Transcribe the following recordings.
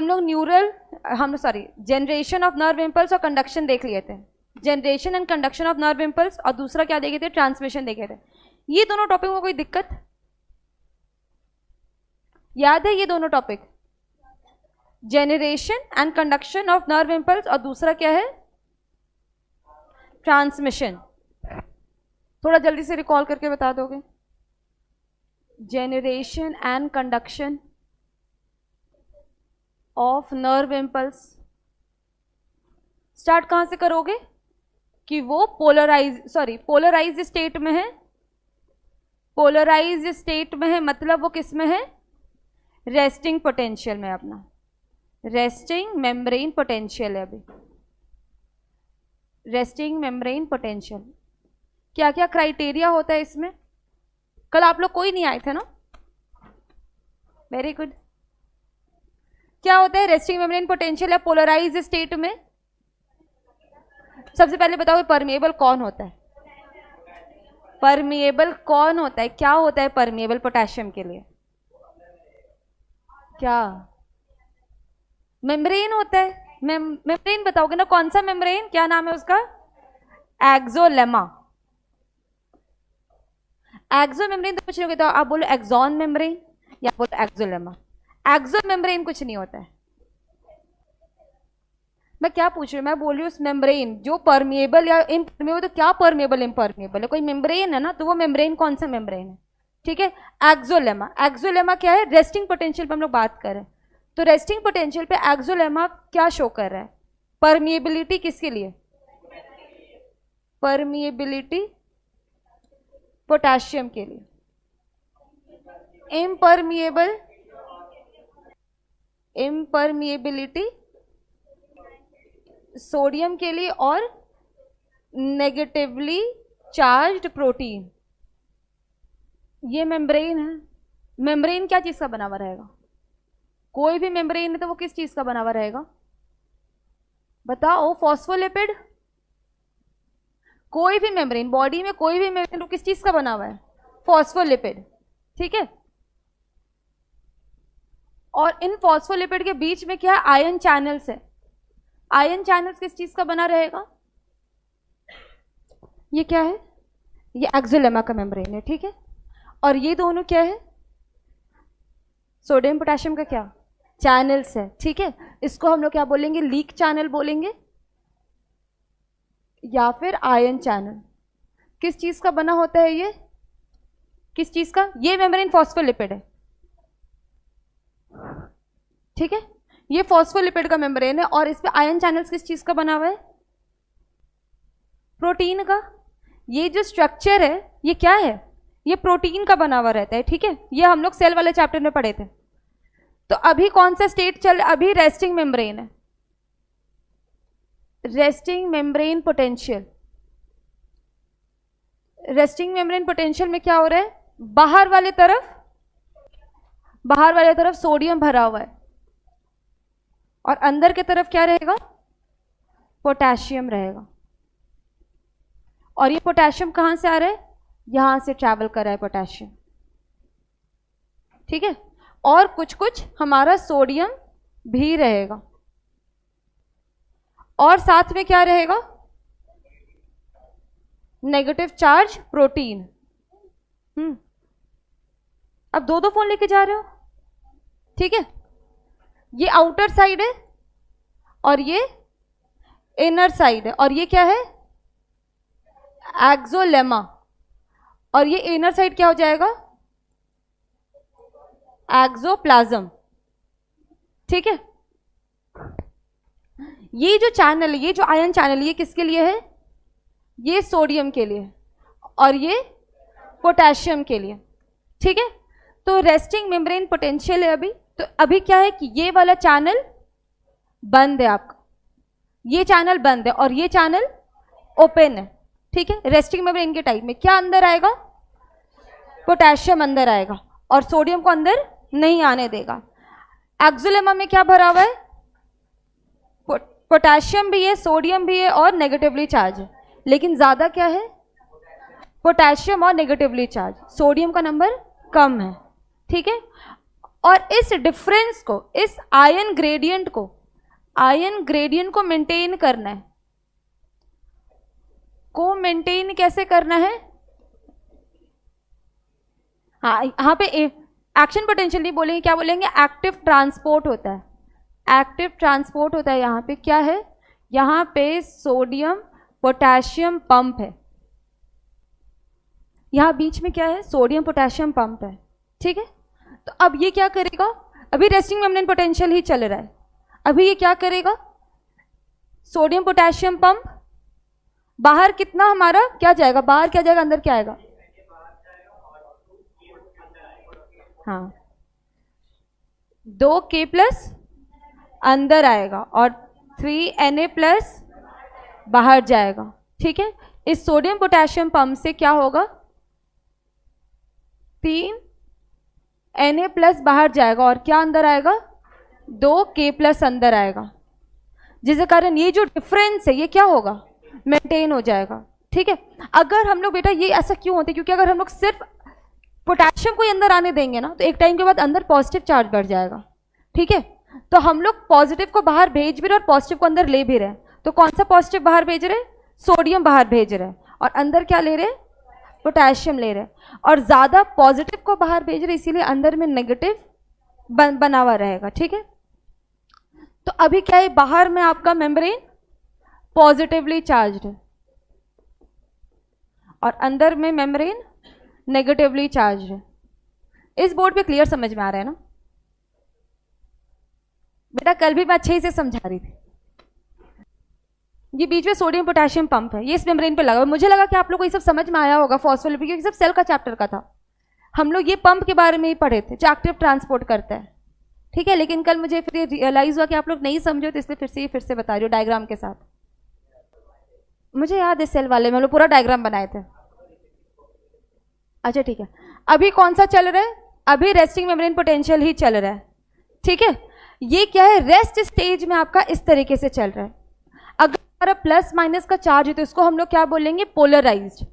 हम लोग generation of nerve impulse और कंडक्शन देख लिए थे, generation and conduction of nerve impulse, और दूसरा क्या देखे थे, ट्रांसमिशन देखे थे। ये दोनों टॉपिक में कोई दिक्कत याद है? ये दोनों topic, generation and conduction of nerve impulse और दूसरा क्या है, ट्रांसमिशन। थोड़ा जल्दी से रिकॉल करके बता दोगे? Generation and conduction of nerve impulse start कहां से करोगे कि वो पोलराइज स्टेट में है, पोलराइज स्टेट में है मतलब वो किस में है, रेस्टिंग पोटेंशियल में, अपना रेस्टिंग मेम्ब्रेन पोटेंशियल है अभी, रेस्टिंग मेम्ब्रेन पोटेंशियल। क्या क्या क्राइटेरिया होता है इसमें? कल आप लोग कोई नहीं आए थे ना? Very good. क्या होता है रेस्टिंग मेम्ब्रेन पोटेंशियल या पोलराइज स्टेट में? सबसे पहले बताओ परमिएबल कौन होता है? परमिएबल कौन होता है? क्या होता है परमिएबल पोटेशियम के लिए? क्या मेम्ब्रेन होता है? मेम्ब्रेन बताओगे ना, कौन सा मेम्ब्रेन, क्या नाम है उसका? एक्सोलेमा। एक्सो मेम्ब्रेन तो कुछ नहीं होता, आप बोलो एक्सॉन मेम्ब्रेन या बोलो एक्सोलेमा। एक्सो मेम्ब्रेन कुछ नहीं होता है। मैं क्या पूछ रही हूँ, मैं बोल रही हूँ उस मेम्ब्रेन जो परमिएबल या इम्परमिएबल, तो क्या परमिएबल इम्परमिएबल है? कोई मेम्ब्रेन है ना, तो वो मेम्ब्रेन कौन सा मेम्ब्रेन है? ठीक है, एक्सोलेमा। एक्सोलेमा क्या है? रेस्टिंग पोटेंशियल पे हम लोग बात करें तो रेस्टिंग पोटेंशियल पे एक्सोलेमा क्या शो कर रहा है? परमिएबिलिटी किसके लिए? परमिएबिलिटी पोटेशियम के लिए। इम्परमिएबिलिटी सोडियम के लिए, और नेगेटिवली चार्ज्ड प्रोटीन। ये मेम्ब्रेन है। मेम्ब्रेन क्या चीज का बना हुआ रहेगा? कोई भी मेम्ब्रेन है तो वो किस चीज का बना हुआ रहेगा? बताओ। फॉस्फोलिपिड। कोई भी मेम्ब्रेन, बॉडी में कोई भी मेम्ब्रेन तो किस चीज का बना हुआ है? फॉस्फोलिपिड। ठीक है, और इन फॉस्फोलिपिड के बीच में क्या है? आयन चैनल्स है। आयन चैनल्स किस चीज का बना रहेगा? ये क्या है? ये एक्सोलेमा का मेम्ब्रेन है। ठीक है, और ये दोनों क्या है? सोडियम पोटेशियम का क्या चैनल्स है। ठीक है, इसको हम लोग क्या बोलेंगे? लीक चैनल बोलेंगे या फिर आयन चैनल। किस चीज का बना होता है ये? किस चीज का? ये मेम्ब्रेन फॉस्फोलिपिड है। ठीक है, ये फॉस्फोलिपिड का मेम्ब्रेन है और इस पे आयन चैनल्स किस चीज का बना हुआ है? प्रोटीन का। ये जो स्ट्रक्चर है ये क्या है? ये प्रोटीन का बना हुआ रहता है। ठीक है, ये हम लोग सेल वाले चैप्टर में पढ़े थे। तो अभी कौन सा स्टेट चल? अभी रेस्टिंग मेम्ब्रेन है, resting membrane potential. Resting membrane potential में क्या हो रहा है? बाहर वाले तरफ सोडियम भरा हुआ है और अंदर की तरफ क्या रहेगा? पोटेशियम रहेगा। और ये पोटेशियम कहां से आ रहा है? यहां से ट्रैवल कर रहा है पोटेशियम। ठीक है, और कुछ कुछ हमारा सोडियम भी रहेगा और साथ में क्या रहेगा? Negative charge protein. अब दो फोन लेके जा रहे हो। ठीक है, ये आउटर साइड है और ये इनर साइड है, और ये क्या है? एक्सोलेमा। और ये इनर साइड क्या हो जाएगा? एक्सोप्लाज्म। ठीक है, ये जो चैनल, ये जो आयन चैनल, ये किसके लिए है? ये सोडियम के लिए और ये पोटेशियम के लिए। ठीक है, तो रेस्टिंग मेम्ब्रेन पोटेंशियल है अभी। तो अभी क्या है कि ये वाला चैनल बंद है आपका, ये चैनल बंद है और ये चैनल ओपन है। ठीक है, रेस्टिंग मेम्ब्रेन के टाइप में क्या अंदर आएगा? पोटेशियम अंदर आएगा और सोडियम को अंदर नहीं आने देगा। एक्सोलेमा में क्या भरा हुआ है? पोटेशियम भी है, सोडियम भी है और नेगेटिवली चार्ज है, लेकिन ज्यादा क्या है? पोटेशियम और नेगेटिवली चार्ज। सोडियम का नंबर कम है। ठीक है, और इस डिफरेंस को, इस आयन ग्रेडियंट को मेंटेन करना है। को मेंटेन कैसे करना है? हाँ, यहाँ पे एक्शन पोटेंशियल नहीं बोलेंगे, क्या बोलेंगे? एक्टिव ट्रांसपोर्ट होता है। एक्टिव ट्रांसपोर्ट होता है। यहाँ पे क्या है? यहाँ पे सोडियम पोटेशियम पंप है। यहाँ बीच में क्या है? सोडियम पोटेशियम पंप है। ठीक है, तो अब ये क्या करेगा? अभी रेस्टिंग मेम्ब्रेन पोटेंशियल ही चल रहा है। अभी ये क्या करेगा? सोडियम पोटेशियम पंप बाहर कितना हमारा क्या जाएगा? बाहर क्या जाएगा, अंदर क्या आएगा? हाँ, 2K प्लस अंदर आएगा और 3Na प्लस बाहर जाएगा। ठीक है, इस सोडियम पोटेशियम पंप से क्या होगा? 3Na प्लस बाहर जाएगा और क्या अंदर आएगा? 2K प्लस अंदर आएगा, जिसके कारण ये जो डिफरेंस है ये क्या होगा? मेंटेन हो जाएगा। ठीक है, अगर हम लोग, बेटा ये ऐसा क्यों होता है? क्योंकि अगर हम लोग सिर्फ पोटेशियम को ही अंदर आने देंगे ना, तो एक टाइम के बाद अंदर पॉजिटिव चार्ज बढ़ जाएगा। ठीक है, तो हम लोग पॉजिटिव को बाहर भेज भी रहे और पॉजिटिव को अंदर ले भी रहे। तो कौन सा पॉजिटिव बाहर भेज रहे? सोडियम बाहर भेज रहे, और अंदर क्या ले रहे? पोटेशियम ले रहे। और ज़्यादा पॉजिटिव को बाहर भेज रहे, इसीलिए अंदर में नेगेटिव बना हुआ रहेगा। ठीक है, तो अभी क्या है? बाहर में आपका मेम्ब्रेन पॉजिटिवली चार्ज्ड है और अंदर में मेम्ब्रेन नेगेटिवली चार्ज्ड है। इस बोर्ड पे क्लियर समझ में आ रहा है ना? बेटा कल भी मैं अच्छे से समझा रही थी। ये बीच में सोडियम पोटेशियम पंप है, ये इस मेम्ब्रेन पे लगा। मुझे लगा कि आप लोग को ये सब समझ में आया होगा फॉस्फोलिपिड, क्योंकि सब सेल का चैप्टर का था। हम लोग ये पंप के बारे में ही पढ़े थे जो एक्टिव ट्रांसपोर्ट करता है। ठीक है, लेकिन कल मुझे फिर रियलाइज हुआ कि आप लोग नहीं समझो, तो इसलिए फिर से बता रही हूँ डायग्राम के साथ। मुझे याद है सेल वाले में हम लोग पूरा डायग्राम बनाए थे। अच्छा ठीक है, अभी कौन सा चल रहा है? अभी रेस्टिंग मेम्ब्रेन पोटेंशियल ही चल रहा है। ठीक है, ये क्या है? रेस्ट स्टेज में आपका इस तरीके से चल रहा है। अगर हमारा प्लस माइनस का चार्ज है तो इसको हम लोग क्या बोलेंगे? पोलराइज्ड।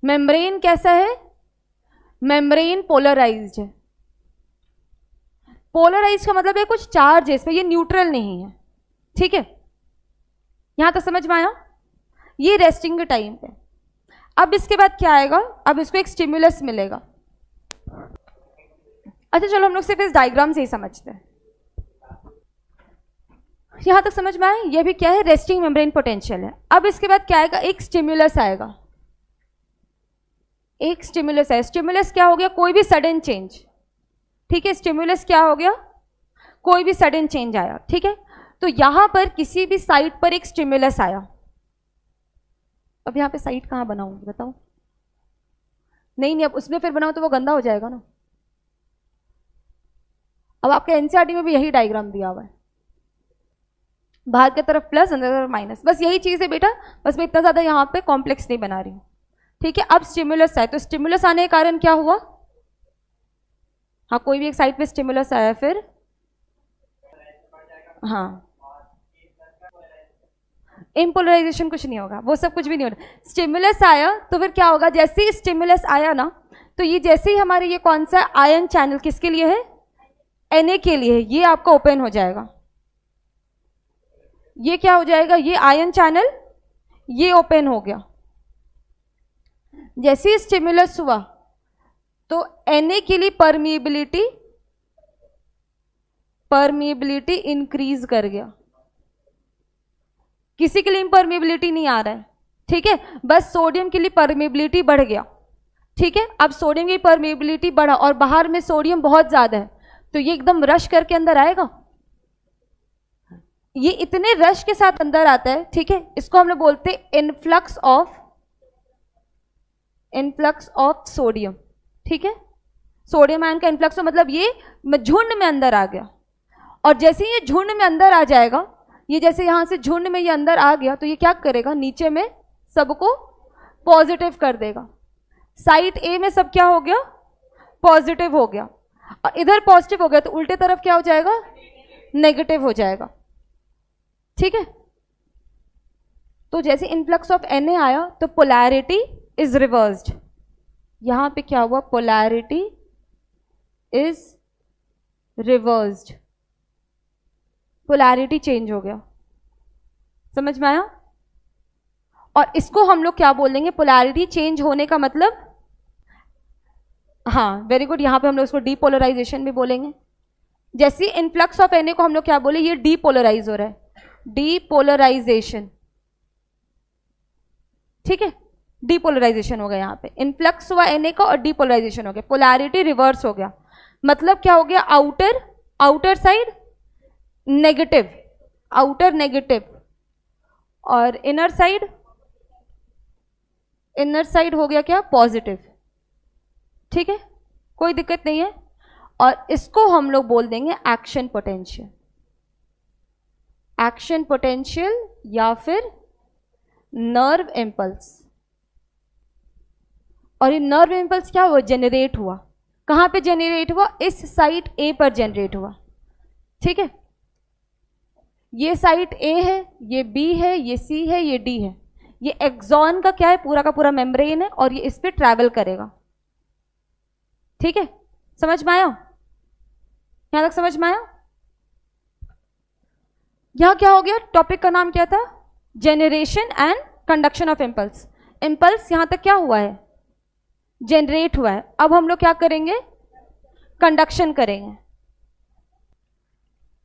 मेम्ब्रेन कैसा है? मेम्ब्रेन पोलराइज्ड है। पोलराइज्ड का मतलब है कुछ चार्ज है इसमें, ये न्यूट्रल नहीं है। ठीक है, यहां तक समझ में आया? ये रेस्टिंग के टाइम पे। अब इसके बाद क्या आएगा? अब इसको एक स्टिमुलस मिलेगा। अच्छा चलो हम लोग सिर्फ इस डायग्राम से ही समझते हैं। यहां तक समझ में आया? ये भी क्या है? रेस्टिंग मेम्ब्रेन पोटेंशियल है। अब इसके बाद क्या आएगा? एक स्टिमुलस आएगा। एक स्टिमुलस है। स्टिमुलस क्या हो गया? कोई भी सडन चेंज। ठीक है, स्टिमुलस क्या हो गया? कोई भी सडन चेंज आया। ठीक है, तो यहां पर किसी भी साइट पर एक स्टिमुलस आया। अब यहाँ पे साइट कहाँ बनाऊंगी बताओ? नहीं, अब उसमें फिर बनाओ तो वो गंदा हो जाएगा ना। अब आपके एनसीईआरटी में भी यही डायग्राम दिया हुआ है, बाहर की तरफ प्लस अंदर तरफ माइनस, बस यही चीज़ है बेटा। बस मैं इतना ज़्यादा यहाँ पे कॉम्प्लेक्स नहीं बना रही हूँ। ठीक है, अब स्टिमुलस आए, तो स्टिमुलस आने के कारण क्या हुआ? हाँ, कोई भी एक साइड पे स्टिमुलस आया फिर, हाँ, इम्पोलराइजेशन कुछ नहीं होगा, वो सब कुछ भी नहीं होगा। स्टिमुलस आया तो फिर क्या होगा? जैसे ही स्टिमुलस आया ना, तो ये जैसे ही हमारे ये कौन सा आयन चैनल किसके लिए है? Na के लिए है। ये आपका ओपन हो जाएगा। ये क्या हो जाएगा? ये आयन चैनल ये ओपन हो गया। जैसे ही स्टिमुलस हुआ तो Na के लिए परमिएबिलिटी इंक्रीज कर गया। किसी के लिए इम्परमिएबिलिटी नहीं आ रहा है। ठीक है, बस सोडियम के लिए परमिएबिलिटी बढ़ गया। ठीक है, अब सोडियम की परमिएबिलिटी बढ़ा और बाहर में सोडियम बहुत ज्यादा है, तो ये एकदम रश करके अंदर आएगा। ये इतने रश के साथ अंदर आता है। ठीक है, इसको हम लोग बोलते हैं इनफ्लक्स ऑफ सोडियम। ठीक है, सोडियम आयन का इनफ्लक्स मतलब ये झुंड में अंदर आ गया। और जैसे ही ये झुंड में अंदर आ जाएगा, ये जैसे यहां से झुंड में ये अंदर आ गया, तो ये क्या करेगा? नीचे में सबको पॉजिटिव कर देगा। साइट ए में सब क्या हो गया? पॉजिटिव हो गया, और इधर पॉजिटिव हो गया, तो उल्टे तरफ क्या हो जाएगा? नेगेटिव हो जाएगा। ठीक है, तो जैसे इनफ्लक्स ऑफ Na आया तो पोलैरिटी इज रिवर्स्ड। यहां पे क्या हुआ? Polarity is reversed, polarity change हो गया। समझ में आया? और इसको हम लोग क्या बोलेंगे? पोलैरिटी चेंज होने का मतलब, हाँ वेरी गुड, यहां पे हम लोग इसको डीपोलराइजेशन भी बोलेंगे। जैसे इनफ्लक्स ऑफ Na को हम लोग क्या बोले? ये डीपोलराइज हो रहा है, डीपोलराइजेशन। ठीक है, डीपोलराइजेशन हो गया यहाँ पे, इनफ्लक्स हुआ Na का और डीपोलराइजेशन हो गया, पोलैरिटी रिवर्स हो गया। मतलब क्या हो गया? Outer side negative, outer negative, और इनर साइड हो गया क्या? पॉजिटिव। ठीक है, कोई दिक्कत नहीं है। और इसको हम लोग बोल देंगे एक्शन पोटेंशियल, एक्शन पोटेंशियल या फिर नर्व इम्पल्स। और ये नर्व इम्पल्स क्या हुआ? जनरेट हुआ। कहां पे जनरेट हुआ? इस साइट ए पर जनरेट हुआ। ठीक है, ये साइट ए है, ये बी है, ये सी है, ये डी है। ये एक्सॉन का क्या है? पूरा का पूरा मेम्ब्रेन है और ये इस पे ट्रैवल करेगा। ठीक है, समझ में आया? यहां तक समझ में आया? यहां क्या हो गया? टॉपिक का नाम क्या था? Generation and conduction of impulse. Impulse यहां तक क्या हुआ है? जनरेट हुआ है। अब हम लोग क्या करेंगे? कंडक्शन करेंगे।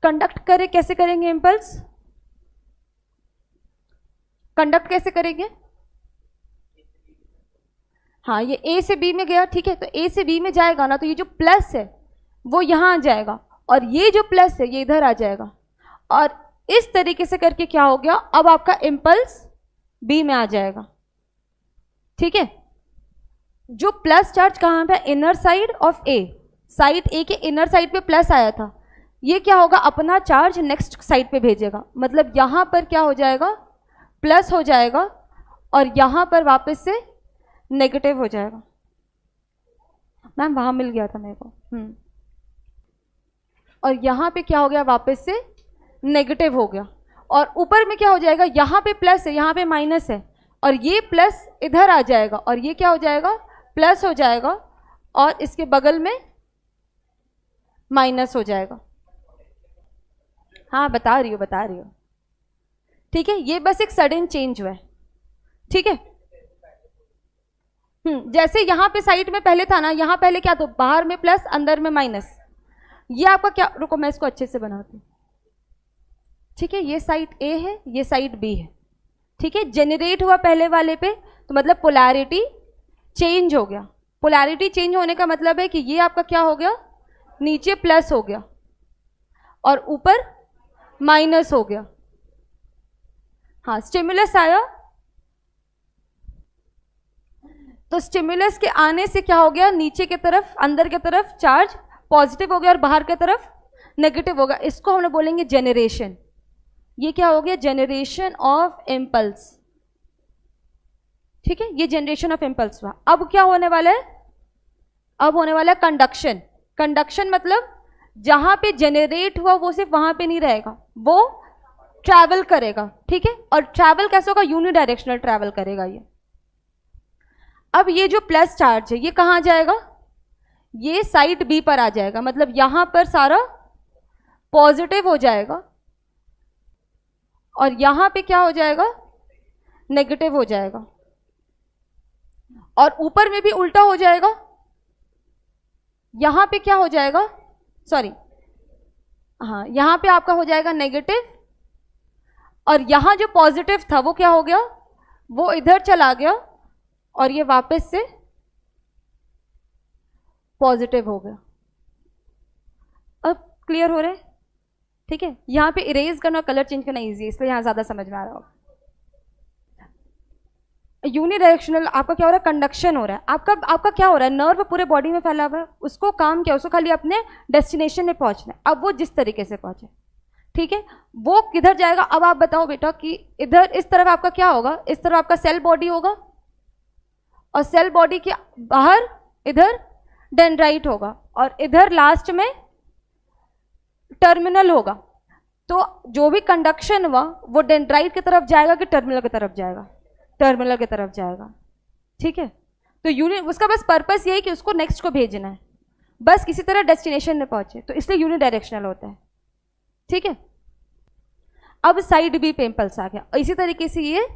कंडक्ट करे कैसे करेंगे? इम्पल्स कंडक्ट कैसे करेंगे? हाँ, ये ए से बी में गया। ठीक है, तो ए से बी में जाएगा ना, तो ये जो प्लस है वो यहां आ जाएगा और ये जो प्लस है ये इधर आ जाएगा। और इस तरीके से करके क्या हो गया? अब आपका इम्पल्स बी में आ जाएगा। ठीक है, जो प्लस चार्ज कहां पे? Inner side of A, side A के इनर साइड पे प्लस आया था, ये क्या होगा? अपना चार्ज नेक्स्ट साइड पे भेजेगा। मतलब यहां पर क्या हो जाएगा? प्लस हो जाएगा और यहां पर वापस से नेगेटिव हो जाएगा। मैम वहां मिल गया था मेरे को। और यहां पे क्या हो गया? वापस से नेगेटिव हो गया। और ऊपर में क्या हो जाएगा? यहां पे प्लस है, यहां पे माइनस है, और ये प्लस इधर आ जाएगा और ये क्या हो जाएगा? प्लस हो जाएगा और इसके बगल में माइनस हो जाएगा। हाँ बता रही हो। ठीक है, ये बस एक सडन चेंज हुआ है। ठीक है, जैसे यहां पे साइड में पहले था ना, यहां पहले क्या था? बाहर में प्लस, अंदर में माइनस। ये आपका क्या? रुको मैं इसको अच्छे से बनाती हूँ। ठीक है, ये साइड ए है, ये साइड बी है। ठीक है, जेनरेट हुआ पहले वाले पे, तो मतलब पोलैरिटी चेंज हो गया। पोलैरिटी चेंज होने का मतलब है कि ये आपका क्या हो गया? नीचे प्लस हो गया और ऊपर माइनस हो गया। हाँ, स्टिमुलस आया, तो स्टिमुलस के आने से क्या हो गया? नीचे की तरफ, अंदर की तरफ चार्ज पॉजिटिव हो गया और बाहर की तरफ नेगेटिव होगा। इसको हम लोग बोलेंगे जेनरेशन। ये क्या हो गया? Generation of impulse. ठीक है, ये जनरेशन ऑफ इम्पल्स हुआ। अब क्या होने वाला है? अब होने वाला है कंडक्शन। कंडक्शन मतलब जहां पे जेनरेट हुआ वो सिर्फ वहां पे नहीं रहेगा, वो ट्रैवल करेगा। ठीक है, और ट्रैवल कैसे होगा? यूनिडायरेक्शनल ट्रैवल करेगा ये। अब ये जो प्लस चार्ज है ये कहां जाएगा? ये साइड बी पर आ जाएगा। मतलब यहां पर सारा पॉजिटिव हो जाएगा और यहां पे क्या हो जाएगा? नेगेटिव हो जाएगा। और ऊपर में भी उल्टा हो जाएगा। यहां पे क्या हो जाएगा? सॉरी, हाँ, यहां पे आपका हो जाएगा नेगेटिव और यहां जो पॉजिटिव था वो क्या हो गया? वो इधर चला गया और ये वापस से पॉजिटिव हो गया। अब क्लियर हो रहा है? ठीक है, यहां पे इरेज करना, कलर चेंज करना इजी है, इसलिए यहां ज्यादा समझ में आ रहा होगा। यूनिडायरेक्शनल आपका क्या हो रहा है? कंडक्शन हो रहा है। आपका क्या हो रहा है? नर्व पूरे बॉडी में फैला हुआ है, उसको काम क्या? उसको खाली अपने डेस्टिनेशन में पहुंचना है। अब वो जिस तरीके से पहुंचे, ठीक है, वो किधर जाएगा? अब आप बताओ बेटा कि इधर इस तरफ आपका क्या होगा? इस तरफ आपका सेल बॉडी होगा और सेल बॉडी के बाहर इधर डेंड्राइट होगा और इधर लास्ट में टर्मिनल होगा। तो जो भी कंडक्शन हुआ वो डेंड्राइट की तरफ जाएगा कि टर्मिनल की तरफ जाएगा? टर्मिनल की तरफ जाएगा। ठीक है, तो यूनिट उसका बस पर्पस यही कि उसको नेक्स्ट को भेजना है। बस किसी तरह डेस्टिनेशन में पहुंचे, तो इसलिए यूनिडायरेक्शनल होता है। ठीक है, अब साइड बी पे इम्पल्स आ गया, इसी तरीके से ये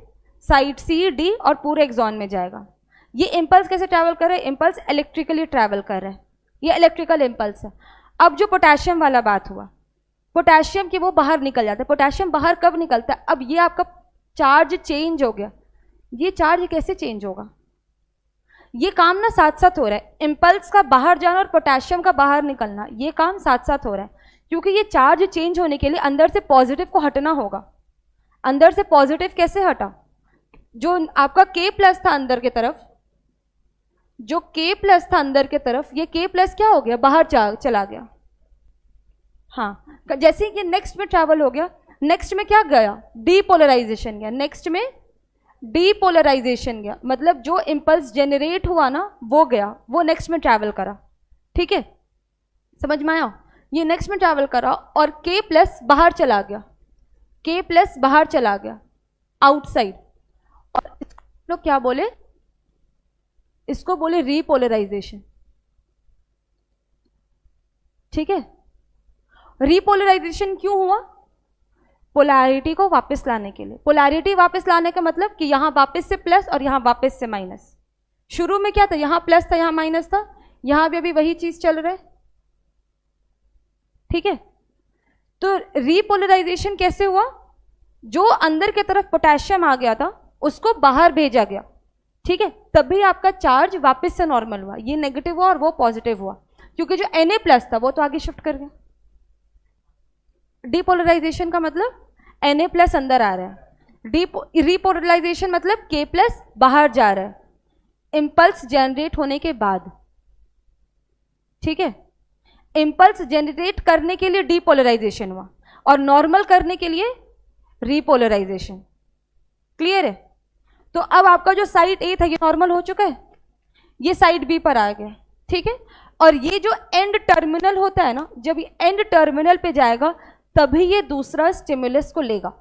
साइड सी डी और पूरे एक्सॉन में जाएगा। ये इम्पल्स कैसे ट्रैवल कर रहा है? इम्पल्स इलेक्ट्रिकली ट्रैवल कर रहा है, ये इलेक्ट्रिकल इम्पल्स है। अब जो पोटेशियम वाला बात हुआ, पोटेशियम की वो बाहर निकल जाता है। पोटेशियम बाहर कब निकलता है? अब ये आपका चार्ज चेंज हो गया। ये चार्ज कैसे चेंज होगा? ये काम ना साथ साथ हो रहा है, इम्पल्स का बाहर जाना और पोटेशियम का बाहर निकलना, ये काम साथ साथ हो रहा है। क्योंकि ये चार्ज चेंज होने के लिए अंदर से पॉजिटिव को हटना होगा। अंदर से पॉजिटिव कैसे हटा? जो आपका K प्लस था अंदर की तरफ, जो K प्लस था अंदर की तरफ, ये K प्लस क्या हो गया? बाहर चला गया। हाँ, जैसे ही ये नेक्स्ट में ट्रैवल हो गया, नेक्स्ट में क्या गया? डीपोलराइजेशन गया। नेक्स्ट में डीपोलराइजेशन गया, मतलब जो इम्पल्स जेनरेट हुआ ना वो गया, वो नेक्स्ट में ट्रैवल करा। ठीक है, समझ में आया? ये नेक्स्ट में ट्रैवल करा और K प्लस बाहर चला गया, K प्लस बाहर चला गया आउटसाइड। और लोग क्या बोले? इसको बोले रीपोलराइजेशन। ठीक है, रीपोलराइजेशन क्यों हुआ? पोलैरिटी को वापस लाने के लिए। पोलैरिटी वापस लाने का मतलब कि यहां वापस से प्लस और यहां वापस से माइनस। शुरू में क्या था? यहां प्लस था, यहां माइनस था, यहां भी अभी वही चीज चल रहा है। ठीक है, तो रीपोलराइजेशन कैसे हुआ? जो अंदर की तरफ पोटेशियम आ गया था उसको बाहर भेजा गया। ठीक है, तभी आपका चार्ज वापस से नॉर्मल हुआ। ये नेगेटिव हुआ और वो पॉजिटिव हुआ, क्योंकि जो Na प्लस था वो तो आगे शिफ्ट कर गया। डीपोलराइजेशन का मतलब Na प्लस अंदर आ रहा है, रीपोलराइजेशन मतलब K प्लस बाहर जा रहा है इम्पल्स जनरेट होने के बाद। ठीक है, इम्पल्स जनरेट करने के लिए डीपोलराइजेशन हुआ और नॉर्मल करने के लिए रीपोलराइजेशन। क्लियर है? तो अब आपका जो साइड ए था ये नॉर्मल हो चुका है, ये साइड बी पर आ गया। ठीक है, और ये जो एंड टर्मिनल होता है ना, जब ये एंड टर्मिनल पे जाएगा तभी ये दूसरा स्टिमुलस को लेगा।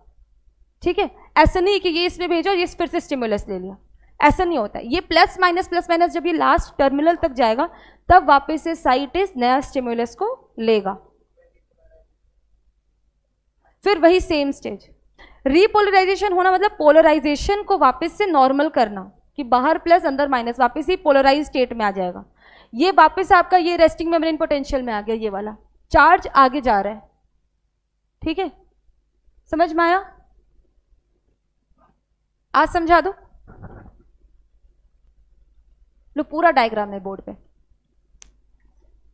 ठीक है, ऐसा नहीं कि ये इसने भेजा और ये फिर से स्टिमुलस ले लिया, ऐसा नहीं होता है। ये प्लस माइनस जब ये लास्ट टर्मिनल तक जाएगा तब वापस से साइट इस नया स्टिमुलस को लेगा। फिर वही सेम स्टेज। रीपोलराइजेशन होना मतलब पोलराइजेशन को वापस से नॉर्मल करना, कि बाहर प्लस अंदर माइनस, वापस ही पोलराइज स्टेट में आ जाएगा। ये वापस आपका ये रेस्टिंग मेम्ब्रेन पोटेंशियल में आ गया, ये वाला चार्ज आगे जा रहा है। ठीक है, समझ में आया? आज समझा दो। लो पूरा डायग्राम है बोर्ड पे।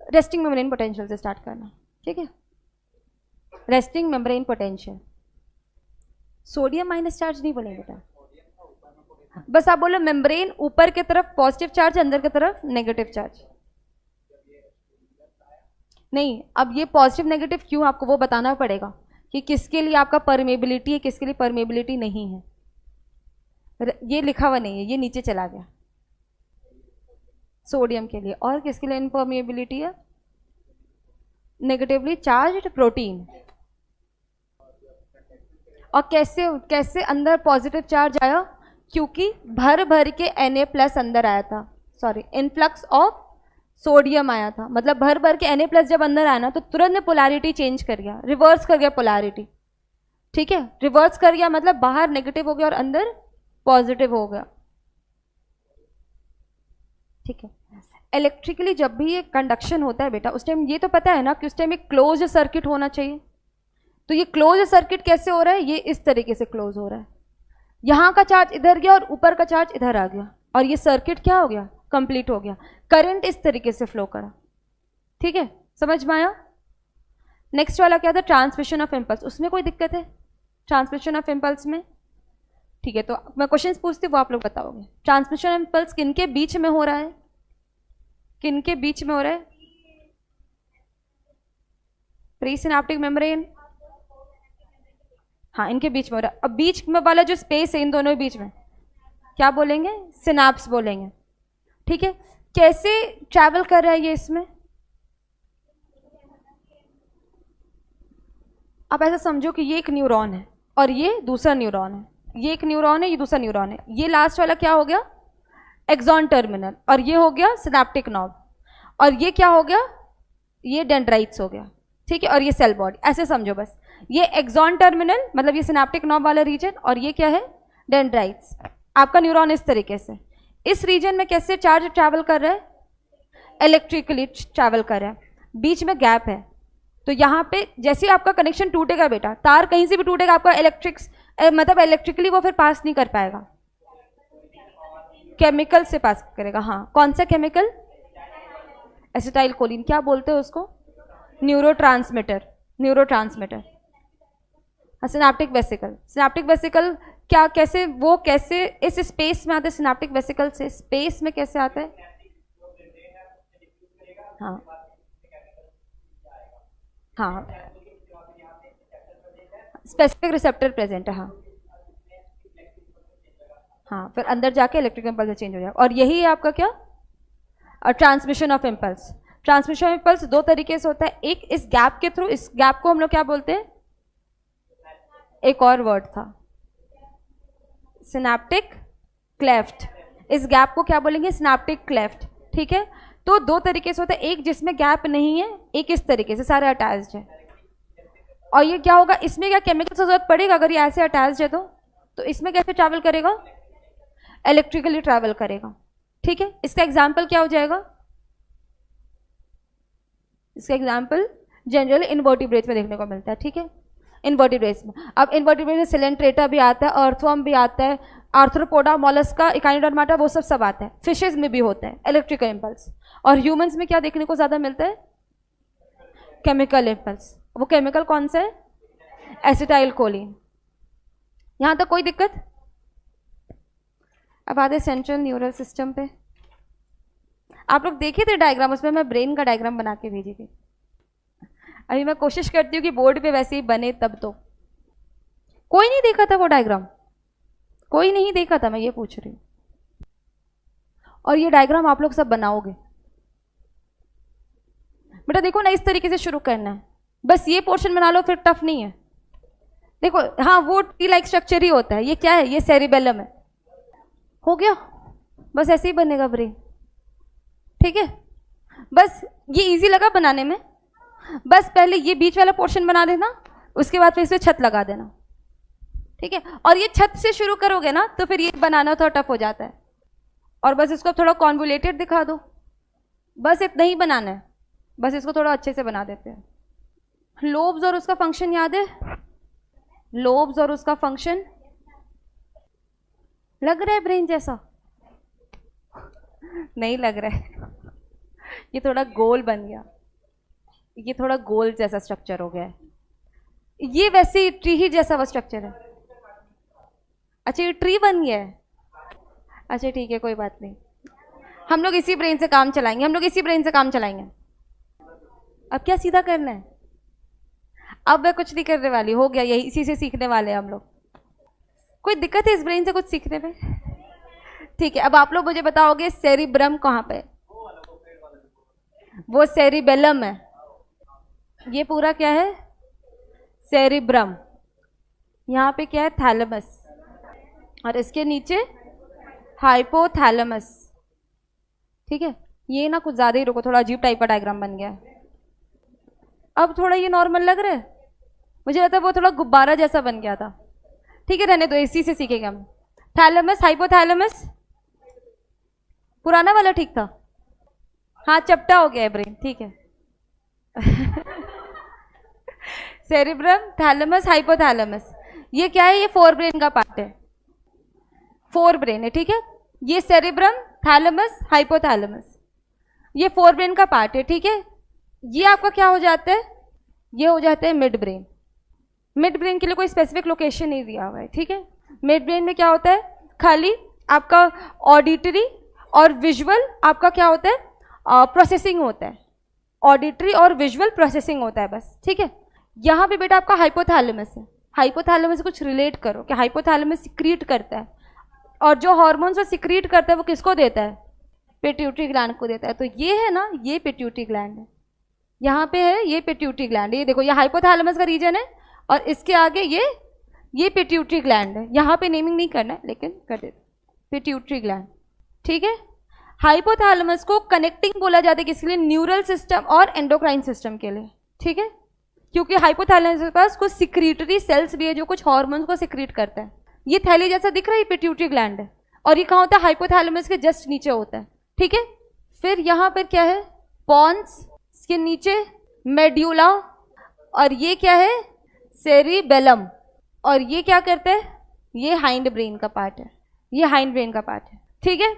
रेस्टिंग मेम्ब्रेन पोटेंशियल से स्टार्ट करना। ठीक है, resting membrane potential. Sodium minus charge नहीं बोलेंगे बेटा, बस आप बोलो मेम्ब्रेन ऊपर की तरफ पॉजिटिव चार्ज, अंदर की तरफ नेगेटिव चार्ज। नहीं, अब ये पॉजिटिव नेगेटिव क्यों आपको वो बताना पड़ेगा कि किसके लिए आपका परमेबिलिटी है, किसके लिए परमेबिलिटी नहीं है। ये लिखा हुआ नहीं है, ये नीचे चला गया। सोडियम के लिए। और किसके लिए इनपरमेबिलिटी है? Negatively charged protein. और कैसे कैसे अंदर पॉजिटिव चार्ज आया? क्योंकि भर भर के Na प्लस अंदर आया था, सॉरी इनफ्लक्स ऑफ सोडियम आया था। मतलब भर भर के Na प्लस जब अंदर आया ना तो तुरंत पोलैरिटी चेंज कर गया, रिवर्स कर गया पोलैरिटी। ठीक है, रिवर्स कर गया मतलब बाहर नेगेटिव हो गया और अंदर पॉजिटिव हो गया। ठीक है, इलेक्ट्रिकली जब भी ये कंडक्शन होता है बेटा, उस टाइम ये तो पता है ना कि उस टाइम एक क्लोज सर्किट होना चाहिए। तो ये क्लोज सर्किट कैसे हो रहा है? ये इस तरीके से क्लोज हो रहा है। यहाँ का चार्ज इधर गया और ऊपर का चार्ज इधर आ गया और ये सर्किट क्या हो गया? कंप्लीट हो गया। करंट इस तरीके से फ्लो करा। ठीक है, समझ में आया? नेक्स्ट वाला क्या था? Transmission of impulse. उसमें कोई दिक्कत है ट्रांसमिशन ऑफ इम्पल्स में? ठीक है, तो मैं क्वेश्चंस पूछती हूँ वो आप लोग बताओगे। ट्रांसमिशन ऑफ इम्पल्स किन के बीच में हो रहा है? किन के बीच में हो रहा है? प्री सिनेप्टिक मेम्ब्रेन, हाँ इनके बीच में हो रहा है। अब बीच में वाला जो स्पेस है इन दोनों के बीच में क्या बोलेंगे? सिनाप्स बोलेंगे। ठीक है, कैसे ट्रैवल कर रहा है ये इसमें? आप ऐसा समझो कि ये एक न्यूरॉन है और ये दूसरा न्यूरॉन है, ये एक न्यूरॉन है, ये दूसरा न्यूरॉन है। ये लास्ट वाला क्या हो गया? Axon terminal. और ये हो गया सिनेप्टिक नॉब। और ये क्या हो गया? ये डेंड्राइट्स हो गया, ठीक है, और ये सेल बॉडी, ऐसे समझो बस। ये एक्सॉन टर्मिनल मतलब ये सिनेप्टिक नॉब वाला रीजन, और ये क्या है, डेंड्राइट्स। आपका न्यूरॉन इस तरीके से इस रीजन में कैसे चार्ज ट्रैवल कर रहा है, इलेक्ट्रिकली ट्रैवल कर रहा है, बीच में गैप है। तो यहाँ पे जैसे आपका कनेक्शन टूटेगा बेटा, तार कहीं से भी टूटेगा, आपका मतलब इलेक्ट्रिकली वो फिर पास नहीं कर पाएगा, केमिकल से पास करेगा। हाँ, कौन सा केमिकल, एसिटाइल कोलिन, क्या बोलते हैं उसको, neurotransmitter, neurotransmitter. Synaptic vesicle, synaptic vesicle क्या, कैसे वो कैसे इस स्पेस में आते हैं, सिनेप्टिक वेसिकल से स्पेस में कैसे आता है। हाँ हाँ, स्पेसिफिक रिसेप्टर प्रेजेंट है। हाँ हाँ, फिर अंदर जाके इलेक्ट्रिकल इम्पल्स चेंज हो जाएगा, और यही है आपका क्या, transmission of impulse. Transmission of impulse दो तरीके से होता है, एक इस गैप के थ्रू, इस गैप को हम लोग क्या बोलते हैं, एक और वर्ड था सिनेप्टिक क्लेफ्ट, इस गैप को क्या बोलेंगे, सिनेप्टिक क्लेफ्ट, ठीक है। तो दो तरीके से होता है, एक जिसमें गैप नहीं है, एक इस तरीके से सारे अटैच्ड है। और ये क्या होगा, इसमें क्या केमिकल की जरूरत पड़ेगा, अगर ये ऐसे अटैच्ड है तो इसमें कैसे ट्रैवल करेगा, इलेक्ट्रिकली ट्रैवल करेगा, ठीक है। इसका एग्जाम्पल क्या हो जाएगा, इसका एग्जाम्पल जनरल इनवर्टिब्रेट्स में देखने को मिलता है, ठीक है, इनवर्टिब्रेट्स में। अब इनवर्टिब्रेट्स में सिलेंट्रेटा भी आता है, अर्थवर्म भी आता है, आर्थ्रोपोडा, मोलस्का, इकाइनोडर्माटा, वो सब आता है। फिशेज में भी होता है इलेक्ट्रिकल इम्पल्स। और ह्यूमंस में क्या देखने को ज़्यादा मिलता है, केमिकल इम्पल्स। वो केमिकल कौन सा है, एसिटाइल कोलिन। यहाँ तक कोई दिक्कत। अब आते सेंट्रल न्यूरल सिस्टम पे। आप लोग देखे थे डायग्राम, उसमें मैं ब्रेन का डायग्राम बना के भेजी थी। अभी मैं कोशिश करती हूँ कि बोर्ड पे वैसे ही बने, तब तो कोई नहीं देखा था वो डायग्राम, कोई नहीं देखा था, मैं ये पूछ रही हूँ। और ये डायग्राम आप लोग सब बनाओगे बेटा, देखो ना, इस तरीके से शुरू करना है, बस ये पोर्शन बना लो, फिर टफ नहीं है। देखो, हाँ वो ट्री लाइक स्ट्रक्चर ही होता है। ये क्या है, ये सेरिबेलम है, हो गया, बस ऐसे ही बनेगा ब्रेन, ठीक है। बस ये इजी लगा बनाने में, बस पहले ये बीच वाला पोर्शन बना देना, उसके बाद फिर इस पे छत लगा देना, ठीक है। और ये छत से शुरू करोगे ना तो फिर ये बनाना थोड़ा टफ हो जाता है। और बस इसको थोड़ा कॉन्वोलेटेड दिखा दो, बस इतना ही बनाना है, बस इसको थोड़ा अच्छे से बना देते हैं। लोब्स और उसका फंक्शन याद है, लोब्स और उसका फंक्शन लग रहा है ब्रेन जैसा, नहीं लग रहा है, ये थोड़ा गोल बन गया, ये थोड़ा गोल जैसा स्ट्रक्चर हो गया है, ये वैसे ट्री ही जैसा वो स्ट्रक्चर है। अच्छा, ये ट्री बन गया है, अच्छा ठीक है, कोई बात नहीं, हम लोग इसी ब्रेन से काम चलाएंगे, हम लोग इसी ब्रेन से काम चलाएंगे। अब क्या सीधा करना है, अब मैं कुछ नहीं करने वाली, हो गया, यही इसी से सीखने वाले हैं हम लोग। कोई दिक्कत है इस ब्रेन से कुछ सीखने में, ठीक है। अब आप लोग मुझे बताओगे सेरिब्रम कहाँ पे, वो सेरिबेलम है, ये पूरा क्या है, सेरिब्रम। यहाँ पे क्या है, थैलेमस, और इसके नीचे हाइपोथैलेमस, ठीक है। ये ना कुछ ज़्यादा ही, रुको, थोड़ा अजीब टाइप का डायग्राम बन गया है। अब थोड़ा ये नॉर्मल लग रहा है, मुझे लगता है वो थोड़ा गुब्बारा जैसा बन गया था, ठीक है, रहने दो, इसी से सीखेंगे हम। थैलेमस, हाइपोथैलेमस, पुराना वाला ठीक था, हाँ चपटा हो गया है ब्रेन, ठीक है। सेरिब्रम, थैलेमस, हाइपोथैलेमस, ये क्या है, ये फोर ब्रेन का पार्ट है, फोर ब्रेन है, ठीक है। ये सेरिब्रम, थैलेमस, हाइपोथैलेमस, ये फोर ब्रेन का पार्ट है, ठीक है। ये आपका क्या हो जाता है, ये हो जाता है मिड ब्रेन। मिड ब्रेन के लिए कोई स्पेसिफिक लोकेशन नहीं दिया हुआ है, ठीक है। मिड ब्रेन में क्या होता है, खाली आपका ऑडिटरी और विजुअल, आपका क्या होता है, प्रोसेसिंग होता है, ऑडिटरी और विजुअल प्रोसेसिंग होता है बस, ठीक है। यहाँ पे बेटा आपका हाइपोथैलेमस है, हाइपोथैलेमस से कुछ रिलेट करो कि हाइपोथैलेमस सिक्रीट करता है, और जो हार्मोन्स वो सिक्रीट करता है वो किसको देता है, पिट्यूटरी ग्लैंड को देता है। तो ये है ना, ये पिट्यूटरी ग्लैंड है, यहाँ पे है ये पिट्यूटरी ग्लैंड, ये देखो, ये हाइपोथैलेमस का रीजन है, और इसके आगे ये पिट्यूटरी ग्लैंड है। यहाँ पे नेमिंग नहीं करना है, लेकिन कर देते पिट्यूटरी ग्लैंड, ठीक है। हाइपोथैलेमस को कनेक्टिंग बोला जाता है किसके लिए? न्यूरल सिस्टम और एंडोक्राइन सिस्टम के लिए, ठीक है, क्योंकि हाइपोथैलेमस के पास कुछ सिक्रीटरी सेल्स भी है जो कुछ हार्मोन्स को सिक्रीट करता है। ये थैली जैसा दिख रहा है, पिट्यूटरी ग्लैंड है, और ये कहाँ होता है? हाइपोथैलेमस के जस्ट नीचे होता है, ठीक है। फिर यहाँ पर क्या है? पॉन्स, इसके नीचे मेड्यूला, और ये क्या है? सेरिबेलम, और ये क्या करता है? ये हाइंड ब्रेन का पार्ट है, ये हाइंड ब्रेन का पार्ट है, ठीक है।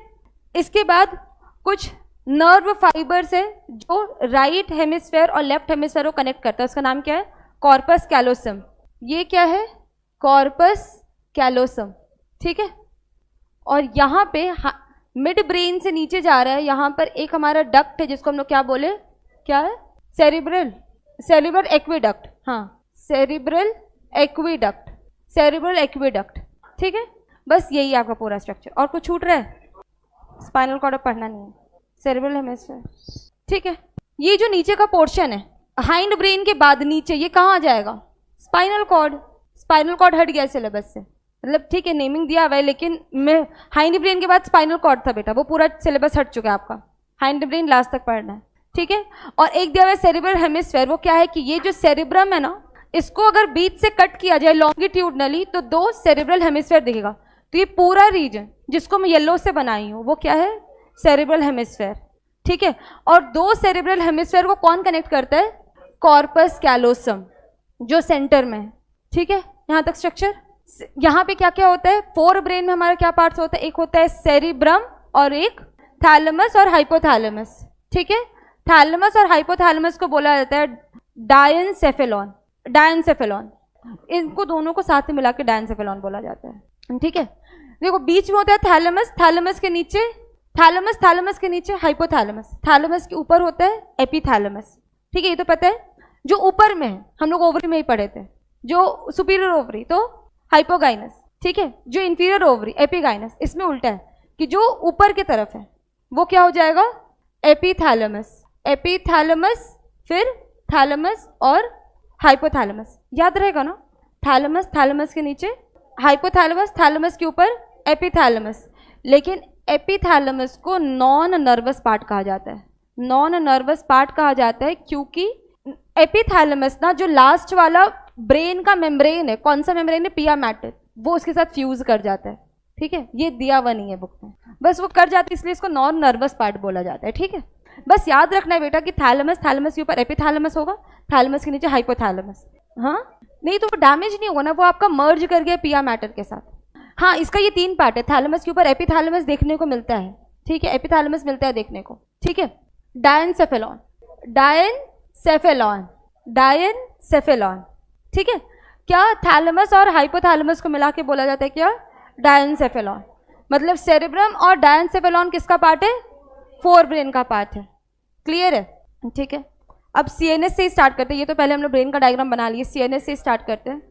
इसके बाद कुछ नर्व फाइबर्स है जो राइट हेमिस्फेयर और लेफ्ट हेमिस्फेयर को कनेक्ट करता है, उसका नाम क्या है? Corpus callosum. ये क्या है? कॉर्पस कैलोसम, ठीक है। और यहाँ पे मिड ब्रेन से नीचे जा रहा है, यहाँ पर एक हमारा डक्ट है जिसको हम लोग क्या बोले? क्या है? सेरिब्रल एक्विडक्ट, हाँ, सेरिब्रल एक्विडक्ट, सेरिब्रल एक्विडक्ट, ठीक है। बस यही आपका पूरा स्ट्रक्चर, और कुछ छूट रहा है? स्पाइनल कॉर्ड पढ़ना नहीं है, सेरिब्रल हेमिस्फीयर, ठीक है। ये जो नीचे का पोर्शन है हाइंड ब्रेन के बाद नीचे, ये कहाँ आ जाएगा? Spinal cord. स्पाइनल कॉर्ड हट गया सिलेबस से, मतलब ठीक है नेमिंग दिया हुआ है, लेकिन मैं हाइंड ब्रेन के बाद स्पाइनल कॉर्ड था बेटा, वो पूरा सिलेबस हट चुका है आपका, हाइंड ब्रेन लास्ट तक पढ़ना है, ठीक है। और एक दिया हुआ है सेरिब्रल हेमिस्फीयर, वो क्या है कि ये जो सेरिब्रम है ना, इसको अगर बीच से कट किया जाए लॉन्गिट्यूडनली तो 2 सेरिब्रल हेमिस्फीयर दिखेगा। तो ये पूरा रीजन जिसको मैं येलो से बनाई हूँ वो क्या है? सेरिब्रल हेमिस्फीयर, ठीक है। और 2 सेरिब्रल हेमिस्फीयर को कौन कनेक्ट करता है? कॉर्पस कैलोसम, जो सेंटर में है, ठीक है। यहाँ तक स्ट्रक्चर। यहाँ पे क्या क्या होता है? 4 ब्रेन में हमारा क्या पार्ट्स होता है? एक होता है सेरिब्रम और एक थैलेमस और हाइपोथैलेमस, ठीक है। थैलेमस और हाइपोथैलेमस को बोला जाता है डायनसेफेलॉन, डायनसेफेलॉन, इनको दोनों को साथ में मिला के डायनसेफेलॉन बोला जाता है, ठीक है। देखो बीच में होता है थैलेमस, थैलेमस के नीचे थैलेमस, थैलेमस के नीचे हाइपोथैलेमस, थैलेमस के ऊपर होता है एपिथैलेमस, ठीक है, ये तो पता है। जो ऊपर में है हम लोग ओवरी में ही पढ़े थे, जो सुपीरियर ओवरी तो हाइपोगाइनस, ठीक है, जो इंफीरियर ओवरी एपिगाइनस, इसमें उल्टा है कि जो ऊपर की तरफ है वो क्या हो जाएगा? एपिथैलेमस, एपिथैलेमस, फिर थैलेमस और हाइपोथैलेमस, याद रहेगा ना? थैलेमस, थैलेमस के नीचे हाइपोथैलेमस, थैलेमस के ऊपर एपिथैलेमस। लेकिन एपिथैलेमस को नॉन नर्वस पार्ट कहा जाता है, नॉन नर्वस पार्ट कहा जाता है क्योंकि एपिथैलेमस ना जो लास्ट वाला ब्रेन का मेम्ब्रेन है, कौन सा मेम्ब्रेन है? पिया मैटर, वो उसके साथ फ्यूज कर जाता है, ठीक है। ये दिया हुआ नहीं है बुक में, बस वो कर जाता है इसलिए इसको नॉन नर्वस पार्ट बोला जाता है, ठीक है। बस याद रखना है बेटा कि थैलेमस, थैलेमस के ऊपर एपिथैलेमस होगा, थैलेमस के नीचे हाइपोथैलेमस, हाँ, नहीं तो वो डैमेज नहीं होगा ना, वो आपका मर्ज कर गया पिया मैटर के साथ। हाँ, इसका ये 3 पार्ट है, थैलेमस के ऊपर एपिथैलेमस देखने को मिलता है, ठीक है, एपिथैलेमस मिलता है देखने को, ठीक है। डायनसेफेलॉन, डायनसेफेलॉन, डायनसेफेलॉन, ठीक है। क्या थैलेमस और हाइपोथैलेमस को मिला के बोला जाता है क्या? डायनसेफेलॉन। मतलब सेरिब्रम और डायनसेफेलॉन किसका पार्ट है? 4 ब्रेन का पार्ट है, क्लियर है, ठीक है। अब सीएनएस से ही स्टार्ट करते हैं, ये तो पहले हम लोग ब्रेन का डायग्राम बना लिए, सीएनएस से स्टार्ट करते हैं।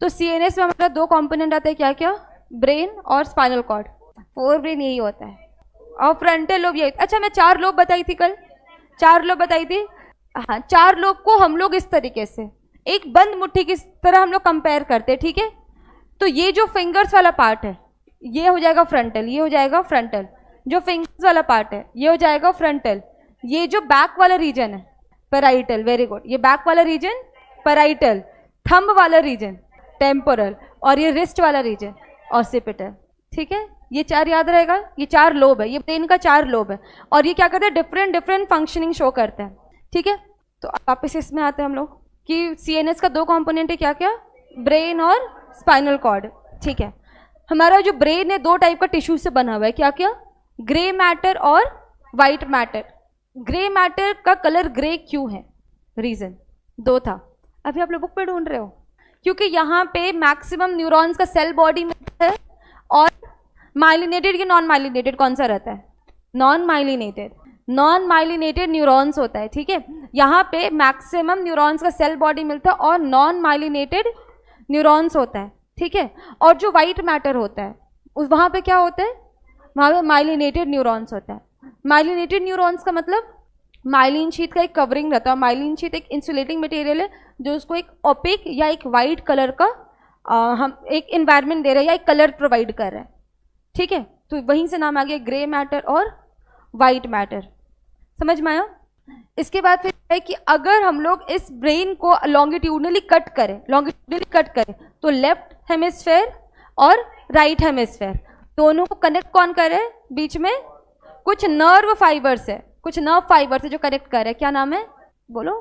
तो सीएनएस में हमारा 2 कंपोनेंट आते हैं, क्या क्या? ब्रेन और स्पाइनल कॉर्ड। 4 ब्रेन यही होता है, और फ्रंटल लोब यही। अच्छा, मैं 4 लोब बताई थी कल, 4 लोब बताई थी, हाँ। 4 लोब को हम लोग इस तरीके से एक बंद मुट्ठी की तरह हम लोग कंपेयर करते हैं, ठीक है। तो ये जो फिंगर्स वाला पार्ट है ये हो जाएगा फ्रंटल, ये हो जाएगा फ्रंटल। जो फिंगर्स वाला पार्ट है ये हो जाएगा फ्रंटल। ये जो बैक वाला रीजन है पैराइटल, वेरी गुड, ये बैक वाला रीजन पैराइटल, थंब वाला रीजन टेम्पोरल, और ये रिस्ट वाला रीजन ऑसिपिटल, ठीक है। ये 4 याद रहेगा, ये 4 लोब है, ये ब्रेन का 4 लोब है, और ये क्या करते हैं? डिफरेंट डिफरेंट फंक्शनिंग शो करते हैं, ठीक है। तो वापस इसमें आते हैं हम लोग कि सीएनएस का 2 कंपोनेंट है, क्या क्या? ब्रेन और स्पाइनल कॉर्ड, ठीक है। हमारा जो ब्रेन है 2 टाइप का टिश्यू से बना हुआ है, क्या क्या? ग्रे मैटर और वाइट मैटर। ग्रे मैटर का कलर ग्रे क्यों है? रीजन 2 था, अभी आप लोग बुक पे ढूंढ रहे हो, क्योंकि यहाँ पे मैक्सिमम न्यूरॉन्स का सेल बॉडी में है, और माइलिनेटेड या नॉन माइलिनेटेड कौन सा रहता है? Non myelinated, non myelinated neurons होता है, ठीक है। यहाँ पे मैक्सिमम न्यूरॉन्स का सेल बॉडी मिलता है और नॉन माइलिनेटेड न्यूरॉन्स होता है, ठीक है। और जो वाइट मैटर होता है उस वहाँ पे क्या होता है? वहाँ पे माइलिनेटेड न्यूरॉन्स होता है। माइलिनेटेड न्यूरॉन्स का मतलब माइलिन शीट का एक कवरिंग रहता है। माइलिन शीट एक इंसुलेटिंग मटेरियल है जो उसको एक ओपेक या एक वाइट कलर का हम एक इन्वायरमेंट दे रहे हैं या एक कलर प्रोवाइड कर रहे हैं, ठीक है। तो वहीं से नाम आ गया ग्रे मैटर और वाइट मैटर। समझ में आया? इसके बाद फिर है कि अगर हम लोग इस ब्रेन को लॉन्गिट्यूडनली कट करें तो लेफ्ट हेमिस्फेयर और राइट हेमिस्फेयर दोनों को कनेक्ट कौन करे? बीच में कुछ नर्व फाइबर्स है, जो कनेक्ट कर रहे हैं। क्या नाम है? बोलो।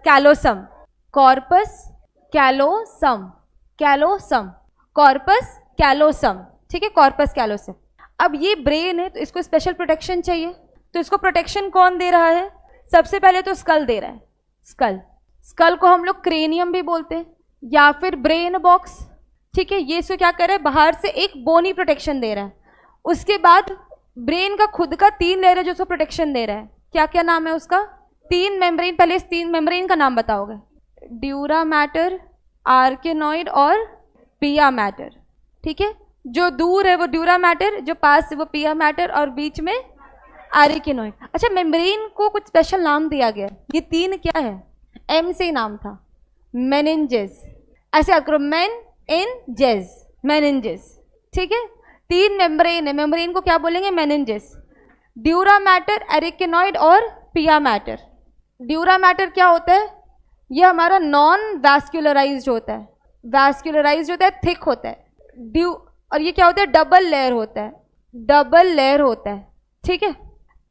Callosum, corpus callosum, corpus callosum. ठीक है, कॉर्पस कैलोसम। अब ये ब्रेन है तो इसको स्पेशल प्रोटेक्शन चाहिए, तो इसको प्रोटेक्शन कौन दे रहा है? सबसे पहले तो स्कल दे रहा है। स्कल को हम लोग क्रेनियम भी बोलते हैं या फिर ब्रेन बॉक्स। ठीक है, ये इसको क्या कर रहा है? बाहर से एक बोनी प्रोटेक्शन दे रहा है। उसके बाद ब्रेन का खुद का 3 लेयर है जो उसको प्रोटेक्शन दे रहा है। क्या क्या नाम है उसका? 3 मेम्ब्रेन। पहले इस 3 मेम्ब्रेन का नाम बताओगे। ड्यूरा मैटर, आर्केनॉइड और पिया मैटर। ठीक है, जो दूर है वो ड्यूरा मैटर, जो पास है वो पिया मैटर और बीच में आर्केनॉइड। अच्छा, मेम्ब्रेन को कुछ स्पेशल नाम दिया गया। ये 3 क्या है? एम से नाम था, मेनिंजेस। ऐसे याद करो, मेनिंजेस। ठीक है, 3 मेम्ब्रेन है। मेम्ब्रेन को क्या बोलेंगे? मेनिंजेस। ड्यूरा मैटर, एरिकेनॉइड और पिया मैटर। ड्यूरा मैटर क्या होता है? ये हमारा नॉन वैस्कुलराइज्ड होता है, थिक होता है। और ये क्या होता है? डबल लेयर होता है। ठीक है,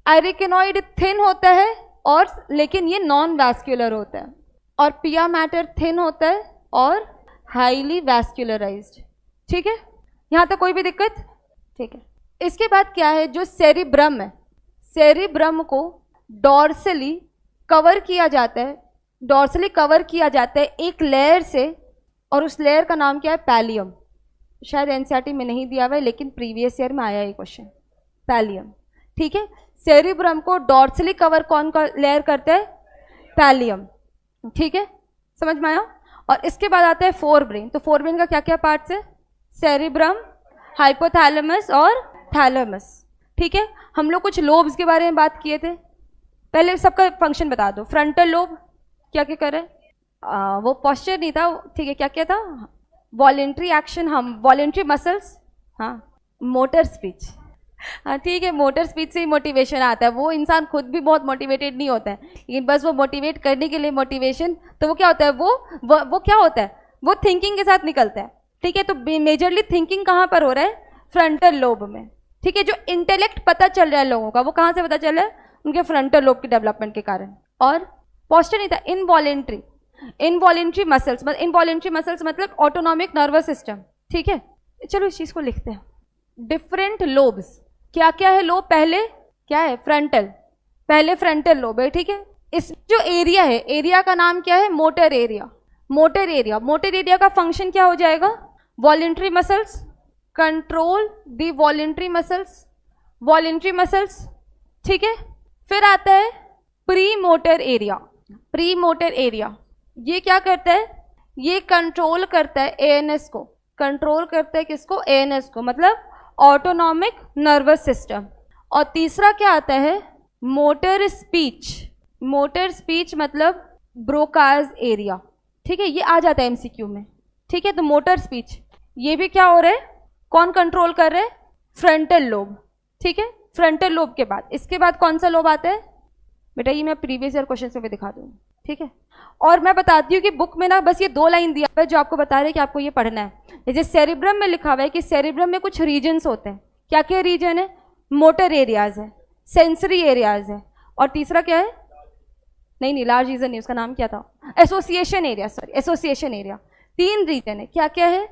एरिकेनॉइड थिन होता है और लेकिन ये नॉन वैस्कुलर होता है, और पिया मैटर थिन होता है और हाईली वैस्कुलराइज्ड। ठीक है, यहाँ तक कोई भी दिक्कत? ठीक है। इसके बाद क्या है? जो सेरिब्रम है, सेरिब्रम को डॉर्सली कवर किया जाता है, एक लेयर से, और उस लेयर का नाम क्या है? पैलियम। शायद एनसीईआरटी में नहीं दिया हुआ है लेकिन प्रीवियस ईयर में आया ये क्वेश्चन, पैलियम। ठीक है, सेरिब्रम को डॉर्सली कवर कौन का लेयर करता है? पैलियम। ठीक है, समझ में आया? और इसके बाद आता है फोर ब्रेन। तो फोर ब्रेन का क्या क्या पार्ट्स है? सेरिब्रम, हाइपोथैलेमस और थैलेमस। ठीक है, हम लोग कुछ लोब्स के बारे में बात किए थे। पहले सबका फंक्शन बता दो। फ्रंटल लोब क्या क्या कर रहे हैं? वो पोस्चर नहीं था। ठीक है, क्या क्या था? वॉलेंट्री एक्शन, हम वॉलेंट्री मसल्स, हाँ, मोटर स्पीच। हाँ ठीक है, मोटर स्पीच से ही मोटिवेशन आता है। वो इंसान खुद भी बहुत मोटिवेटेड नहीं होता है, लेकिन बस वो मोटिवेट करने के लिए मोटिवेशन, तो वो क्या होता है? वो क्या होता है? वो थिंकिंग के साथ निकलता है। ठीक है, तो मेजरली थिंकिंग कहाँ पर हो रहा है? फ्रंटल लोब में। ठीक है, जो इंटेलेक्ट पता चल रहा है लोगों का, वो कहाँ से पता चल रहा है? उनके फ्रंटल लोब के डेवलपमेंट के कारण। और पोस्चर नहीं था, इनवॉलेंट्री मसल्स मतलब ऑटोनॉमिक नर्वस सिस्टम। ठीक है, चलो इस चीज को लिखते हैं। डिफरेंट लोब्स, क्या क्या है लोब? पहले क्या है? फ्रंटल, पहले फ्रंटल लोब है। ठीक है, इस जो एरिया है, एरिया का नाम क्या है? Motor area. मोटर एरिया का फंक्शन क्या हो जाएगा? Voluntary muscles, control the voluntary muscles. ठीक है, फिर आता है प्री मोटर एरिया। ये क्या करता है? ये कंट्रोल करता है एएनएस को। कंट्रोल करता है किसको? एएनएस को, मतलब ऑटोनॉमिक नर्वस सिस्टम। और तीसरा क्या आता है? मोटर स्पीच मतलब ब्रोकाज एरिया। ठीक है, ये आ जाता है एमसीक्यू में। ठीक है, तो मोटर स्पीच ये भी क्या हो रहा है? कौन कंट्रोल कर रहे हैं? Frontal lobe. ठीक है, फ्रंटल लोब के बाद इसके बाद कौन सा लोब आता है? बेटा ये मैं प्रीवियस ईयर क्वेश्चन में भी दिखा दूंगी। ठीक है, और मैं बताती हूँ कि बुक में ना बस ये 2 लाइन दिया हुआ है जो आपको बता रहे हैं कि आपको ये पढ़ना है। जैसे सेरिब्रम में लिखा हुआ है कि सेरिब्रम में कुछ रीजन्स होते हैं। क्या क्या रीजन है? मोटर एरियाज है, सेंसरी एरियाज है, और तीसरा क्या है? नहीं लार्ज रीजन नहीं, उसका नाम क्या था? Association area. 3 रीजन है। क्या क्या है?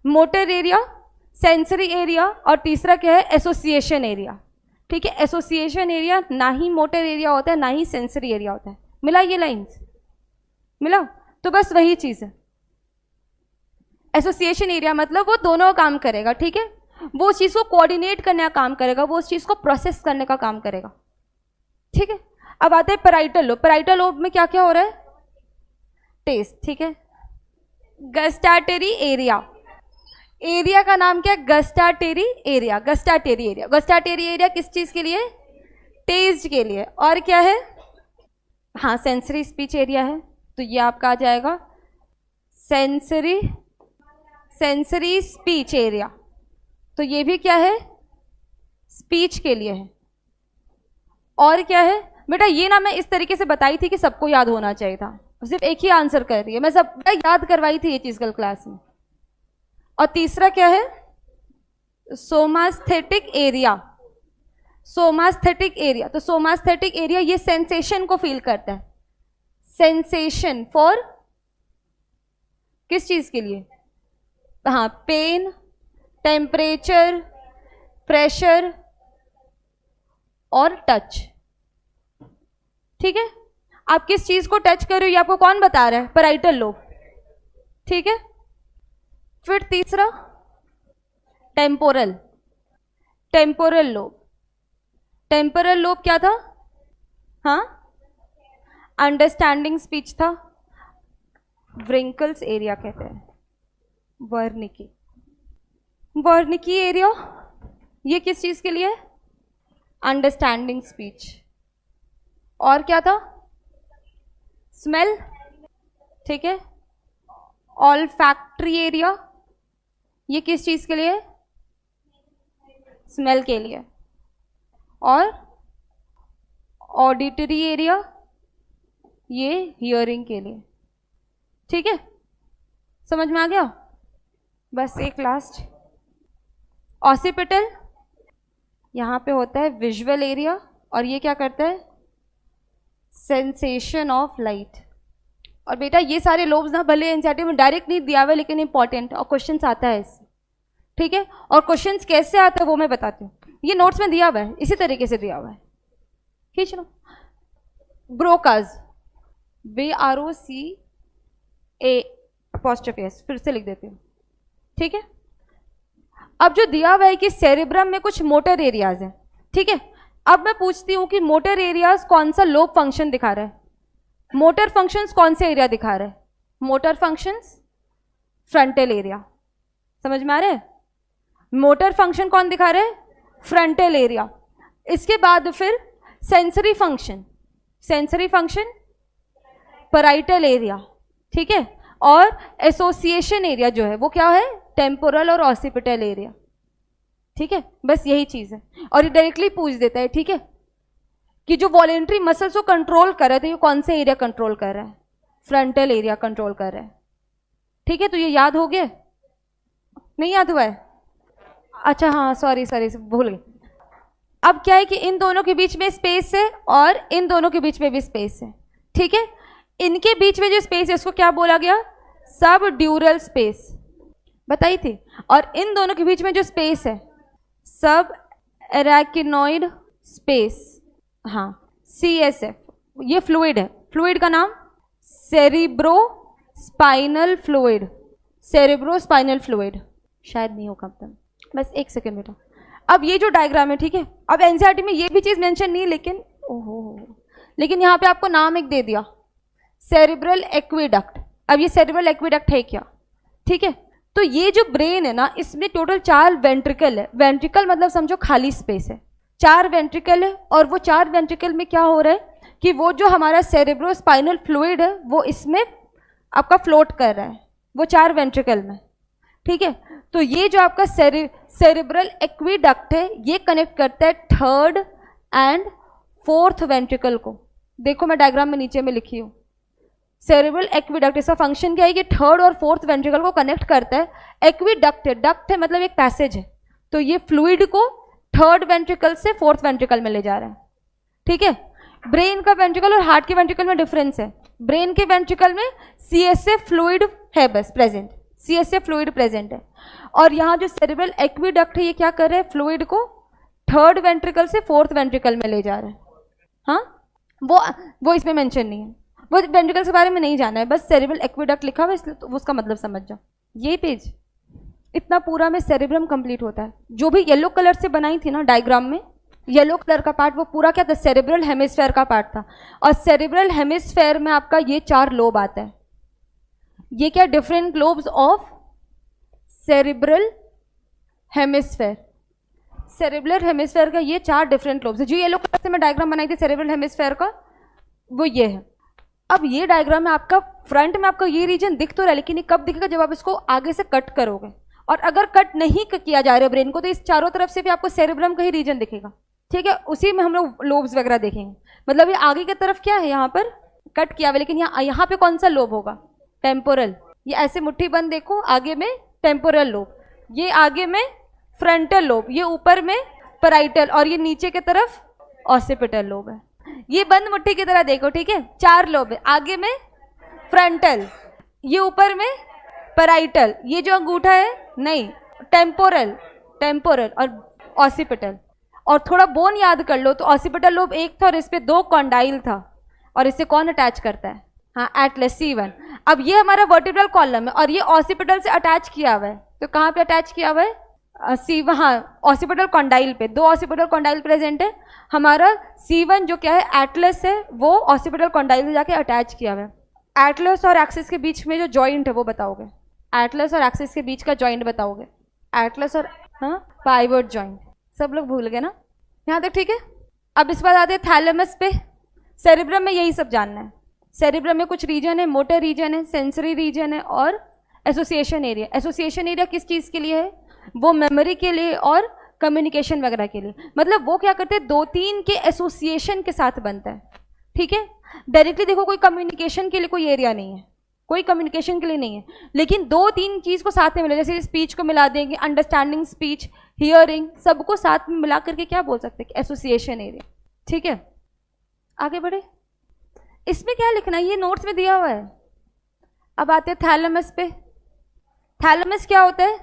मोटर एरिया, सेंसरी एरिया, और तीसरा क्या है? Association area. ठीक है, एसोसिएशन एरिया ना ही मोटर एरिया होता है ना ही सेंसरी एरिया होता है। मिला ये लाइंस? मिला? तो बस वही चीज है। एसोसिएशन एरिया मतलब वो दोनों काम करेगा। ठीक है, वो उस चीज को कोऑर्डिनेट करने का काम करेगा, वो उस चीज को प्रोसेस करने का काम करेगा। ठीक है, अब आता है पैराइटल लोब। पैराइटल लोब में क्या क्या हो रहा है? टेस्ट। ठीक है, गस्टैटरी एरिया का नाम क्या है? गस्टैटरी एरिया किस चीज के लिए? टेस्ट के लिए। और क्या है? हाँ, सेंसरी स्पीच एरिया है, तो ये आपका आ जाएगा सेंसरी स्पीच एरिया। तो ये भी क्या है? स्पीच के लिए है। और क्या है बेटा, ये ना मैं इस तरीके से बताई थी कि सबको याद होना चाहिए था, सिर्फ एक ही आंसर कर रही है, मैं सब याद करवाई थी ये चीज कल क्लास में। और तीसरा क्या है, सोमास्थेटिक एरिया। सोमास्थेटिक एरिया, तो सोमास्थेटिक एरिया ये सेंसेशन को फील करता है। सेंसेशन फॉर किस चीज के लिए, हाँ, पेन, टेम्परेचर, प्रेशर और टच। ठीक है, आप किस चीज को टच कर रहे हो ये आपको कौन बता रहा है, पैराइटल लोब। ठीक है, फिर तीसरा temporal. Temporal lobe, temporal lobe क्या था, हाँ, अंडरस्टैंडिंग स्पीच था। व्रिंकल्स एरिया कहते हैं, वर्निकी। वर्निकी एरिया ये किस चीज के लिए, अंडरस्टैंडिंग स्पीच। और क्या था, स्मेल। ठीक है, ऑल्फैक्टरी एरिया ये किस चीज के लिए, स्मेल के लिए। और ऑडिटरी एरिया ये हियरिंग के लिए। ठीक है, समझ में आ गया। बस एक लास्ट, ऑसिपिटल यहाँ पे होता है विजुअल एरिया, और ये क्या करता है, सेंसेशन ऑफ लाइट। और बेटा ये सारे लोब्स ना भले एनसीईआरटी में डायरेक्ट नहीं दिया हुआ है, लेकिन इंपॉर्टेंट और क्वेश्चंस आता है इससे। ठीक है, और क्वेश्चंस कैसे आता है वो मैं बताती हूँ, ये नोट्स में दिया हुआ है, इसी तरीके से दिया हुआ है। खींच लो, ब्रोकाज, BROCA', फिर से लिख देती हूँ। ठीक है, अब जो दिया हुआ है कि सेरेब्रम में कुछ मोटर एरियाज हैं। ठीक है, अब मैं पूछती हूँ कि मोटर एरियाज कौन सा लोब फंक्शन दिखा रहा है, मोटर फंक्शंस कौन से एरिया दिखा रहा है, मोटर फंक्शंस फ्रंटल एरिया। समझ में आ रहा है, मोटर फंक्शन कौन दिखा रहा है, फ्रंटल एरिया। इसके बाद फिर sensory function, sensory function parietal area. ठीक है, और एसोसिएशन एरिया जो है वो क्या है, टेम्पोरल और ऑसिपिटल एरिया। ठीक है, बस यही चीज है, और ये डायरेक्टली पूछ देता है। ठीक है, कि जो वॉलेंट्री मसल्स को कंट्रोल कर रहे थे, ये कौन से एरिया कंट्रोल कर रहा है, फ्रंटल एरिया कंट्रोल कर रहा है। ठीक है, तो ये याद हो गया, नहीं याद हुआ है, अच्छा हाँ, सॉरी भूल गई। अब क्या है कि इन दोनों के बीच में स्पेस है और इन दोनों के बीच में भी स्पेस है। ठीक है, इनके बीच में जो स्पेस है उसको क्या बोला गया, सब ड्यूरल स्पेस बताई थी। और इन दोनों के बीच में जो स्पेस है, सब एराकिनॉइड स्पेस, हाँ, CSF, ये फ्लूइड है। फ्लूइड का नाम cerebro spinal fluid, cerebro spinal fluid, शायद नहीं होगा तब, बस एक सेकेंड बेटा। अब ये जो डायग्राम है, ठीक है, अब एनसीईआरटी में ये भी चीज मेंशन नहीं, लेकिन यहाँ पे आपको नाम एक दे दिया, सेरिब्रल एक्विडक्ट। अब ये सेरिब्रल एक्विडक्ट है क्या, ठीक है, तो ये जो ब्रेन है ना, इसमें टोटल 4 वेंट्रिकल है। वेंट्रिकल मतलब समझो खाली स्पेस है, 4 वेंट्रिकल है। और वो 4 वेंट्रिकल में क्या हो रहा है कि वो जो हमारा सेरिब्रो स्पाइनल फ्लूइड है वो इसमें आपका फ्लोट कर रहा है, वो 4 वेंट्रिकल में। ठीक है, तो ये जो आपका सेरिब्रल एक्विडक्ट है ये कनेक्ट करता है 3rd एंड 4th वेंट्रिकल को। देखो मैं डायग्राम में नीचे में लिखी हूँ, सेरिब्रल एक्विडक्ट, इसका फंक्शन क्या है कि 3rd और 4th वेंट्रिकल को कनेक्ट करता है। एक्विडक्ट है, डक्ट है मतलब एक पैसेज है, तो ये फ्लूइड को 3rd वेंट्रिकल से 4th वेंट्रिकल में ले जा रहा है। ठीक है, ब्रेन का वेंट्रिकल और हार्ट के वेंट्रिकल में डिफरेंस है। ब्रेन के वेंट्रिकल में CSF फ्लूइड है बस प्रेजेंट, CSF फ्लूइड प्रेजेंट है। और यहाँ जो सेरिब्रल एक्विडक्ट है ये क्या कर रहा है, फ्लूइड को 3rd वेंट्रिकल से 4th वेंट्रिकल में ले जा रहा है। हाँ, वो इसमें मेंशन नहीं है, वो वेंट्रिकल्स के बारे में नहीं जाना है, बस सेरिब्रल एक्विडक्ट लिखा हुआ है इसलिए तो उसका मतलब समझ जाओ। ये पेज इतना पूरा में सेरिब्रम कंप्लीट होता है। जो भी येलो कलर से बनाई थी ना डायग्राम में, येलो कलर का पार्ट वो पूरा क्या था, सेरिब्रल हेमिस्फेयर का पार्ट था। और सेरिब्रल हेमिस्फेयर में आपका ये 4 लोब आता है। ये क्या, different lobes of cerebral hemisphere. Cerebral hemisphere का ये 4 डिफरेंट लोब्स है। जो येलो कलर से मैं डायग्राम बनाई थी सेरिब्रल हेमिस्फेयर का, वो ये है। अब ये डायग्राम में आपका फ्रंट में आपका ये रीजन दिख तो रहा है, लेकिन ये कब दिखेगा, जब आप इसको आगे से कट करोगे। और अगर कट नहीं किया जा रहा है ब्रेन को, तो इस चारों तरफ से भी आपको सेरिब्रम का ही रीजन दिखेगा। ठीक है, उसी में हम लोग लोब्स वगैरह देखेंगे। मतलब ये आगे की तरफ क्या है, यहाँ पर कट किया हुआ, लेकिन यहाँ पे कौन सा लोब होगा, टेम्पोरल। ये ऐसे मुट्ठी बंद देखो, आगे में टेम्पोरल लोब, ये आगे में फ्रंटल लोब, ये ऊपर में पैराइटल, और ये नीचे की तरफ ऑसिपिटल लोब है। ये बंद मुट्ठी की तरह देखो, ठीक है, 4 लोब है, आगे में फ्रंटल, ये ऊपर में पैराइटल, ये जो अंगूठा है नहीं टेम्पोरल, टेम्पोरल और ऑसिपिटल। और थोड़ा बोन याद कर लो तो ऑसिपिटल लोब एक था और इस पे 2 कॉन्डाइल था, और इसे कौन अटैच करता है, हाँ एटलस C1। अब ये हमारा वर्टिब्रल कॉलम है और ये ऑसिपिटल से अटैच किया हुआ है, तो कहाँ पे अटैच किया हुआ है, C1, हाँ ऑसिपिटल कॉन्डाइल पे, 2 ऑसिपिटल कॉन्डाइल प्रेजेंट है। हमारा C1 जो क्या है एटलस है, वो ऑसिपिटल कॉन्डाइल से जाके अटैच किया हुआ है। एटलस और एक्सिस के बीच में जो जॉइंट है वो बताओगे, एटलस और एक्सिस के बीच का जॉइंट बताओगे, एटलस और हाँ पाइवट जॉइंट। सब लोग भूल गए ना यहाँ तक, ठीक है। अब इस बार आते हैं थैलेमस पे। सेरिब्रम में यही सब जानना है। सेरिब्रम में कुछ रीजन है, मोटर रीजन है, सेंसरी रीजन है और एसोसिएशन एरिया। एसोसिएशन एरिया किस चीज़ के लिए है, वो मेमोरी के लिए और कम्युनिकेशन वगैरह के लिए। मतलब वो क्या करते हैं, 2-3 के एसोसिएशन के साथ बनता है, ठीक है। डायरेक्टली देखो कोई कम्युनिकेशन के लिए कोई एरिया नहीं है, कोई कम्युनिकेशन के लिए नहीं है, लेकिन 2-3 चीज़ को साथ में मिला, जैसे स्पीच को मिला देंगे, अंडरस्टैंडिंग स्पीच, हियरिंग, सबको साथ में मिला करके क्या बोल सकते हैं, एसोसिएशन एरिया, ठीक है। आगे बढ़े, इसमें क्या लिखना है, ये नोट्स में दिया हुआ है। अब आते हैं थैलेमस पे। थैलेमस क्या होता है,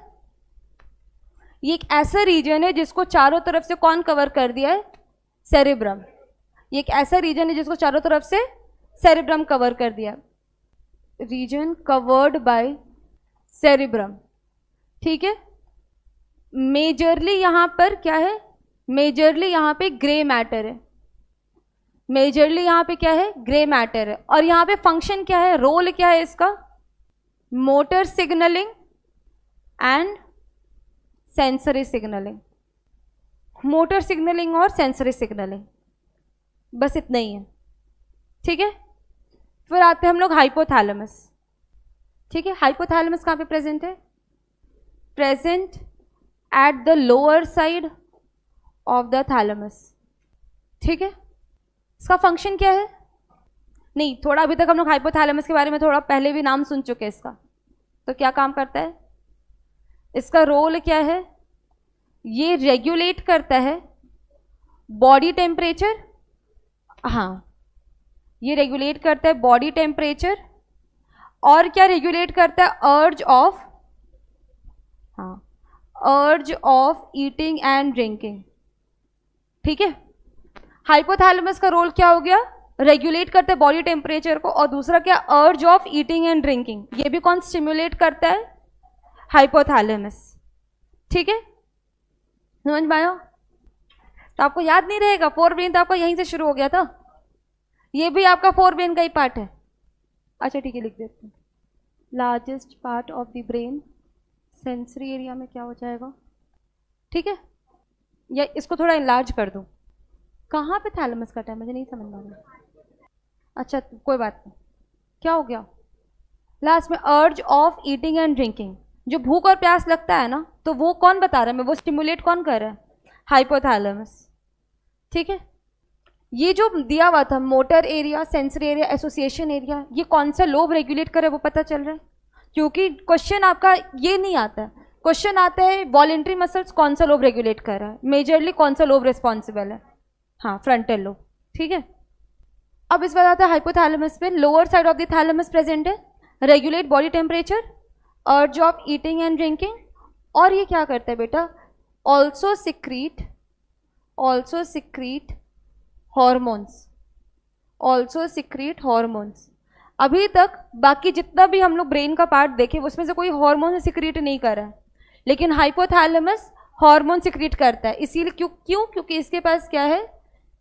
ये एक ऐसा रीजन है जिसको चारों तरफ से कौन कवर कर दिया है, सेरिब्रम। ये एक ऐसा रीजन है जिसको चारों तरफ से सेरिब्रम कवर कर दिया, रीजन कवर्ड बाय सेरिब्रम, ठीक है। मेजरली यहाँ पर क्या है, मेजरली यहाँ पे ग्रे मैटर है, मेजरली यहाँ पे क्या है, ग्रे मैटर है। और यहाँ पे फंक्शन क्या है, रोल क्या है इसका, motor signalling and sensory signalling, motor signalling और सेंसरी सिग्नलिंग, बस इतना ही है, ठीक है। फिर आते हैं हम लोग हाइपोथैलेमस, ठीक है। हाइपोथैलेमस कहाँ पे प्रेजेंट है, present at the lower side of the thalamus, ठीक है। इसका फंक्शन क्या है, नहीं थोड़ा अभी तक हम लोग हाइपोथैलेमस के बारे में थोड़ा पहले भी नाम सुन चुके हैं इसका, तो क्या काम करता है, इसका रोल क्या है, ये रेगुलेट करता है बॉडी टेम्परेचर, हाँ ये रेगुलेट करता है बॉडी टेम्परेचर, और क्या रेगुलेट करता है, अर्ज ऑफ, हाँ अर्ज ऑफ ईटिंग एंड ड्रिंकिंग, ठीक है। हाइपोथैलेमस का रोल क्या हो गया, रेगुलेट करता है बॉडी टेम्परेचर को, और दूसरा क्या, अर्ज ऑफ ईटिंग एंड ड्रिंकिंग, ये भी कौन स्टिमुलेट करता है, हाइपोथैलेमस, ठीक है। समझ में आया, तो आपको याद नहीं रहेगा, 4 ब्रेन तो आपका यहीं से शुरू हो गया था, ये भी आपका 4 ब्रेन का ही पार्ट है। अच्छा ठीक है, लिख देते हैं, largest part of the brain, sensory area में क्या हो जाएगा, ठीक है। या इसको थोड़ा इनलार्ज कर दूं, कहाँ पे थैलेमस कटा है, मुझे नहीं समझ में आ रहा। अच्छा कोई बात नहीं, क्या हो गया, लास्ट में अर्ज ऑफ ईटिंग एंड ड्रिंकिंग, जो भूख और प्यास लगता है ना, तो वो कौन बता रहा है, मैं वो स्टिमुलेट कौन कर रहा है, हाइपोथैलेमस, ठीक है। ये जो दिया हुआ था motor area, sensory area, association area, ये कौन सा लोब रेगुलेट करे वो पता चल रहा है, क्योंकि क्वेश्चन आपका ये नहीं आता है, क्वेश्चन आता है वॉलेंट्री मसल्स कौन सा लोब रेगुलेट कर रहा है, मेजरली कौन सा लोब रिस्पॉन्सिबल है, हाँ फ्रंटल लोब, ठीक है। अब इस बार आता है हाइपोथैलेमस पे, lower side of the thalamus present है, regulate body temperature, urge of eating and drinking, और ये क्या करता है बेटा, also secrete hormones, also secrete hormones. अभी तक बाकी जितना भी हम लोग ब्रेन का पार्ट देखे उसमें से कोई हार्मोन सिक्रीट नहीं कर रहा है, लेकिन हाइपोथैलेमस हार्मोन सिक्रीट करता है। इसीलिए क्यों, क्योंकि इसके पास क्या है,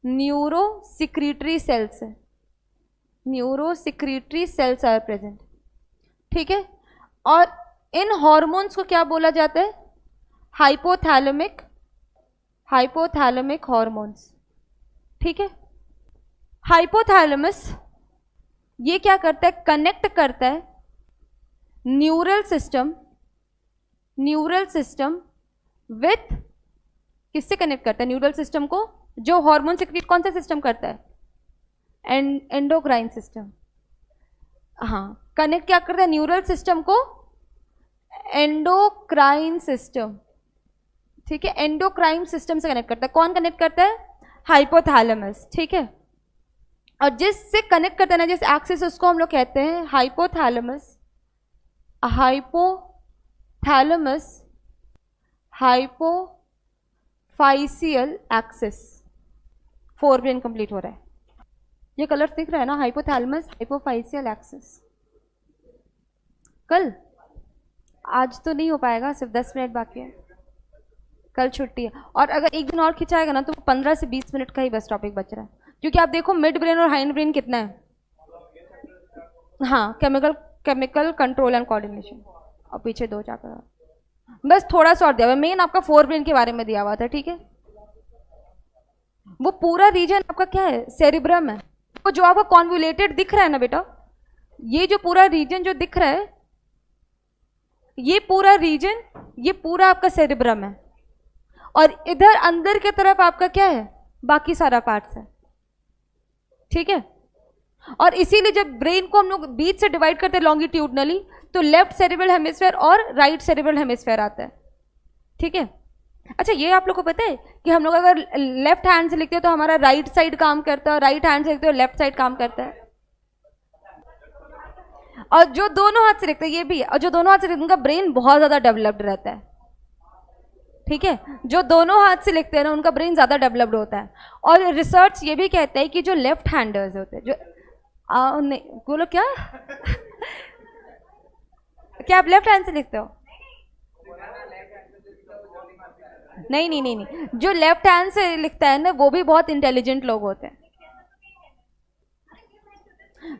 न्यूरो सिक्रीटरी सेल्स है, neuro secretory cells are present, ठीक है। और इन हॉर्मोन्स को क्या बोला जाता है, हाइपोथैलेमिक हॉर्मोन्स, ठीक है। हाइपोथैलेमस ये क्या करता है, कनेक्ट करता है न्यूरल सिस्टम विथ, किससे कनेक्ट करता है न्यूरल सिस्टम को, जो हार्मोन सिक्रीट कौन सा सिस्टम करता है? Endocrine system. हाँ, कनेक्ट क्या करता है न्यूरल सिस्टम को? एंडोक्राइन सिस्टम, ठीक है, एंडोक्राइन सिस्टम से कनेक्ट करता है। कौन कनेक्ट करता है? हाइपोथैलेमस, ठीक है। और जिससे कनेक्ट करता है ना, जिस एक्सिस, उसको हम लोग कहते हैं hypothalamus, hypothalamus hypophyseal axis. Forebrain complete हो रहा है, ये कलर दिख रहा है ना, हाइपोथैलेमस हाइपोफाइसियल एक्सिस। कल, आज तो नहीं हो पाएगा, सिर्फ 10 मिनट बाकी है, कल छुट्टी है। और अगर एक दिन और खिंचाएगा ना तो 15 से 20 मिनट का ही बस टॉपिक बच रहा है, क्योंकि आप देखो मिड ब्रेन और हाइंड ब्रेन कितना है। हाँ, केमिकल कंट्रोल एंड कोऑर्डिनेशन, और पीछे 2 चैप्टर, बस थोड़ा सा और दिया हुआ। मेन आपका फोर ब्रेन के बारे में दिया हुआ था, ठीक है। वो पूरा रीजन आपका क्या है? सेरिब्रम है। तो जो आपका कॉन्वुलेटेड दिख रहा है ना बेटा, ये जो पूरा रीजन जो दिख रहा है, ये पूरा रीजन, ये पूरा आपका सेरिब्रम है। और इधर अंदर की तरफ आपका क्या है? बाकी सारा पार्ट्स है, ठीक है। और इसीलिए जब ब्रेन को हम लोग बीच से डिवाइड करते हैं लॉन्गिट्यूडनली, तो लेफ्ट सेरिब्रल हेमिस्फेयर और राइट सेरिब्रल हेमिस्फेयर आता है, ठीक है। अच्छा, ये आप लोग को पता है कि हम लोग अगर लेफ्ट हैंड से लिखते हैं तो हमारा राइट साइड काम करता है, और राइट हैंड से लिखते हो लेफ्ट साइड काम करता है। और जो दोनों हाथ से लिखते हैं, ये भी है, और जो दोनों हाथ से लिखते हैं उनका ब्रेन बहुत ज्यादा डेवलप्ड रहता है, ठीक है। जो दोनों हाथ से लिखते हैं ना, उनका ब्रेन ज्यादा डेवलप्ड होता है। और रिसर्च ये भी कहता है कि जो लेफ्ट हैंडर्स होते हैं, जो नहीं बोलो क्या क्या आप लेफ्ट हैंड से लिखते हो? नहीं नहीं नहीं नहीं, जो लेफ्ट हैंड से लिखता है ना, वो भी बहुत इंटेलिजेंट लोग होते हैं।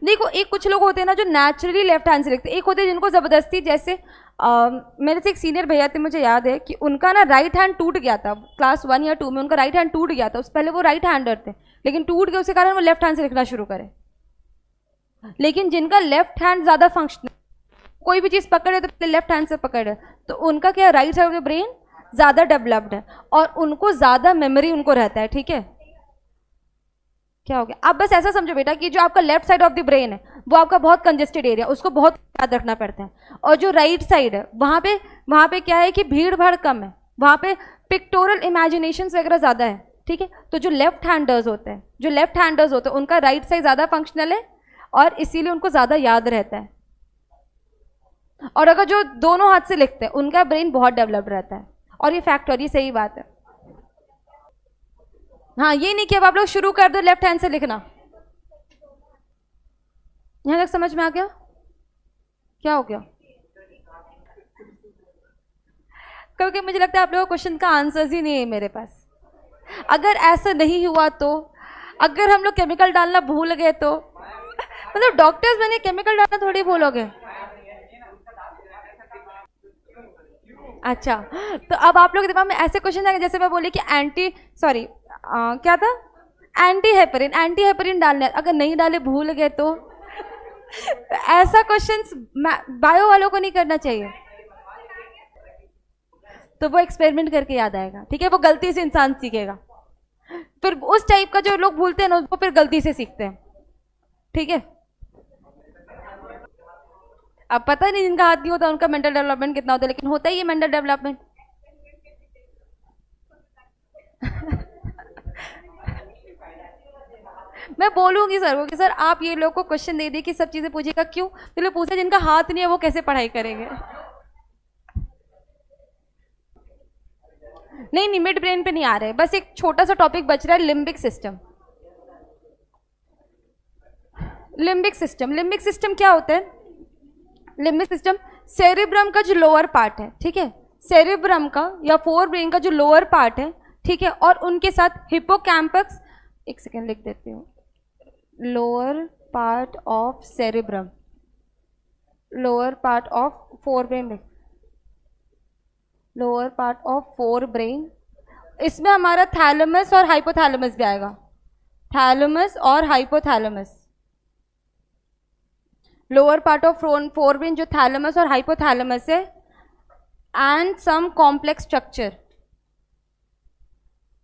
देखो, एक कुछ लोग होते हैं ना जो नेचुरली लेफ्ट हैंड से लिखते हैं, एक होते हैं जिनको जबरदस्ती, जैसे मेरे से एक सीनियर भैया थे, मुझे याद है कि उनका ना राइट हैंड टूट गया था, क्लास 1 या 2 में उनका राइट हैंड टूट गया था। उससे पहले वो राइट हैंडर थे, लेकिन टूट गया, उसके कारण वो लेफ्ट हैंड से लिखना शुरू करे। लेकिन जिनका लेफ्ट हैंड ज्यादा फंक्शनल, कोई भी चीज पकड़े तो लेफ्ट हैंड से पकड़े, तो उनका क्या, right side of the brain ज्यादा डेवलप्ड है, और उनको ज्यादा मेमोरी उनको रहता है, ठीक है। क्या हो गया? आप बस ऐसा समझो बेटा कि जो आपका left side of the brain है वो आपका बहुत कंजेस्टेड एरिया, उसको बहुत याद रखना पड़ता है। और जो राइट साइड है, वहां पे क्या है कि भीड़ भाड़ कम है, वहां पे पिक्टोरल इमेजिनेशन वगैरह ज्यादा है, ठीक है। तो जो लेफ्ट हैंडर्स होते हैं, उनका राइट साइड ज्यादा फंक्शनल है, और इसीलिए उनको ज्यादा याद रहता है। और अगर जो दोनों हाथ से लिखते हैं, उनका ब्रेन बहुत डेवलप्ड रहता है। और ये फैक्ट, और ये सही बात है। हाँ, ये नहीं कि अब आप लोग शुरू कर दो लेफ्ट हैंड से लिखना। यहां तक समझ में आ गया? क्या हो गया? क्योंकि मुझे लगता है आप लोगों को क्वेश्चन का आंसर्स ही नहीं है मेरे पास। अगर ऐसा नहीं हुआ तो, अगर हम लोग केमिकल डालना भूल गए तो, मतलब डॉक्टर्स बने केमिकल डालना थोड़ी भूलोगे। अच्छा, तो अब आप लोग के दिमाग में ऐसे क्वेश्चन आएंगे, जैसे मैं बोली कि क्या था, एंटी हेपरिन डालने, अगर नहीं डाले भूल गए तो ऐसा क्वेश्चंस बायो वालों को नहीं करना चाहिए। तो वो एक्सपेरिमेंट करके याद आएगा, ठीक है। वो गलती से इंसान सीखेगा, फिर उस टाइप का जो लोग भूलते हैं ना, वो फिर गलती से सीखते हैं, ठीक है। अब पता नहीं जिनका हाथ नहीं होता उनका मेंटल डेवलपमेंट कितना होता है, लेकिन होता ही है मेंटल डेवलपमेंट। मैं बोलूंगी सर को कि सर आप ये लोग को क्वेश्चन दे दी कि सब चीजें पूछेगा, क्यों? तो लोग पूछे जिनका हाथ नहीं है वो कैसे पढ़ाई करेंगे। नहीं नहीं, मिड ब्रेन पे नहीं आ रहे, बस एक छोटा सा टॉपिक बच रहा है, लिम्बिक सिस्टम। लिम्बिक सिस्टम क्या होता है? लिम्बिक सिस्टम सेरिब्रम का जो लोअर पार्ट है, ठीक है, सेरिब्रम का या फोर ब्रेन का जो लोअर पार्ट है, ठीक है, और उनके साथ हिपोकैम्पस, एक सेकेंड लिख देती हूँ, lower part of cerebrum, lower part of forebrain, lower part of forebrain, इसमें हमारा थैलेमस और हाइपोथैलेमस भी आएगा, थैलेमस और hypothalamus. Lower part of forebrain जो थैलेमस और हाइपोथैलेमस है, and some complex structure,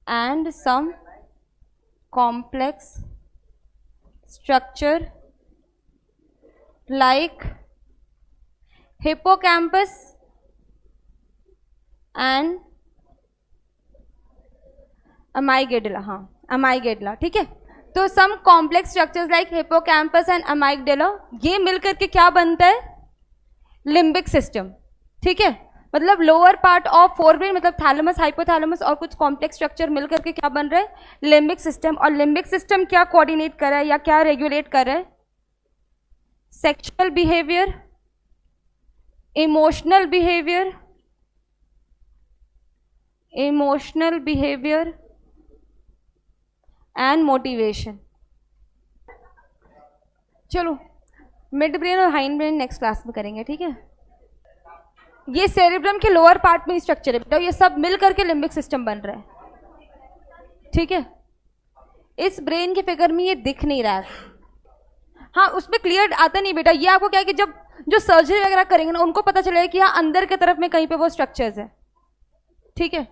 and some complex structure like hippocampus and amygdala. हाँ, amygdala, ठीक है. तो some complex structures like hippocampus and amygdala, ये मिलकर के क्या बनता है? Limbic system. ठीक है, मतलब लोअर पार्ट ऑफ फोरब्रेन, मतलब थैलेमस, हाइपोथैलेमस और कुछ कॉम्प्लेक्स स्ट्रक्चर मिलकर के क्या बन रहा है? Limbic system. और लिम्बिक सिस्टम क्या कोऑर्डिनेट कर रहा है या क्या रेगुलेट कर रहा है? Sexual behaviour, emotional behaviour and motivation. चलो मिड ब्रेन और हाइंड ब्रेन नेक्स्ट क्लास में करेंगे. ठीक है, ये सेरेब्रम के लोअर पार्ट में स्ट्रक्चर है बेटा, ये सब मिल करके लिम्बिक सिस्टम बन रहा है. ठीक है, इस ब्रेन के फिगर में ये दिख नहीं रहा है. हाँ, उसमें क्लियर आता नहीं बेटा. ये आपको क्या है कि जब जो सर्जरी वगैरह करेंगे ना, उनको पता चलेगा कि हाँ अंदर की तरफ में कहीं पे वो स्ट्रक्चर्स है. ठीक है.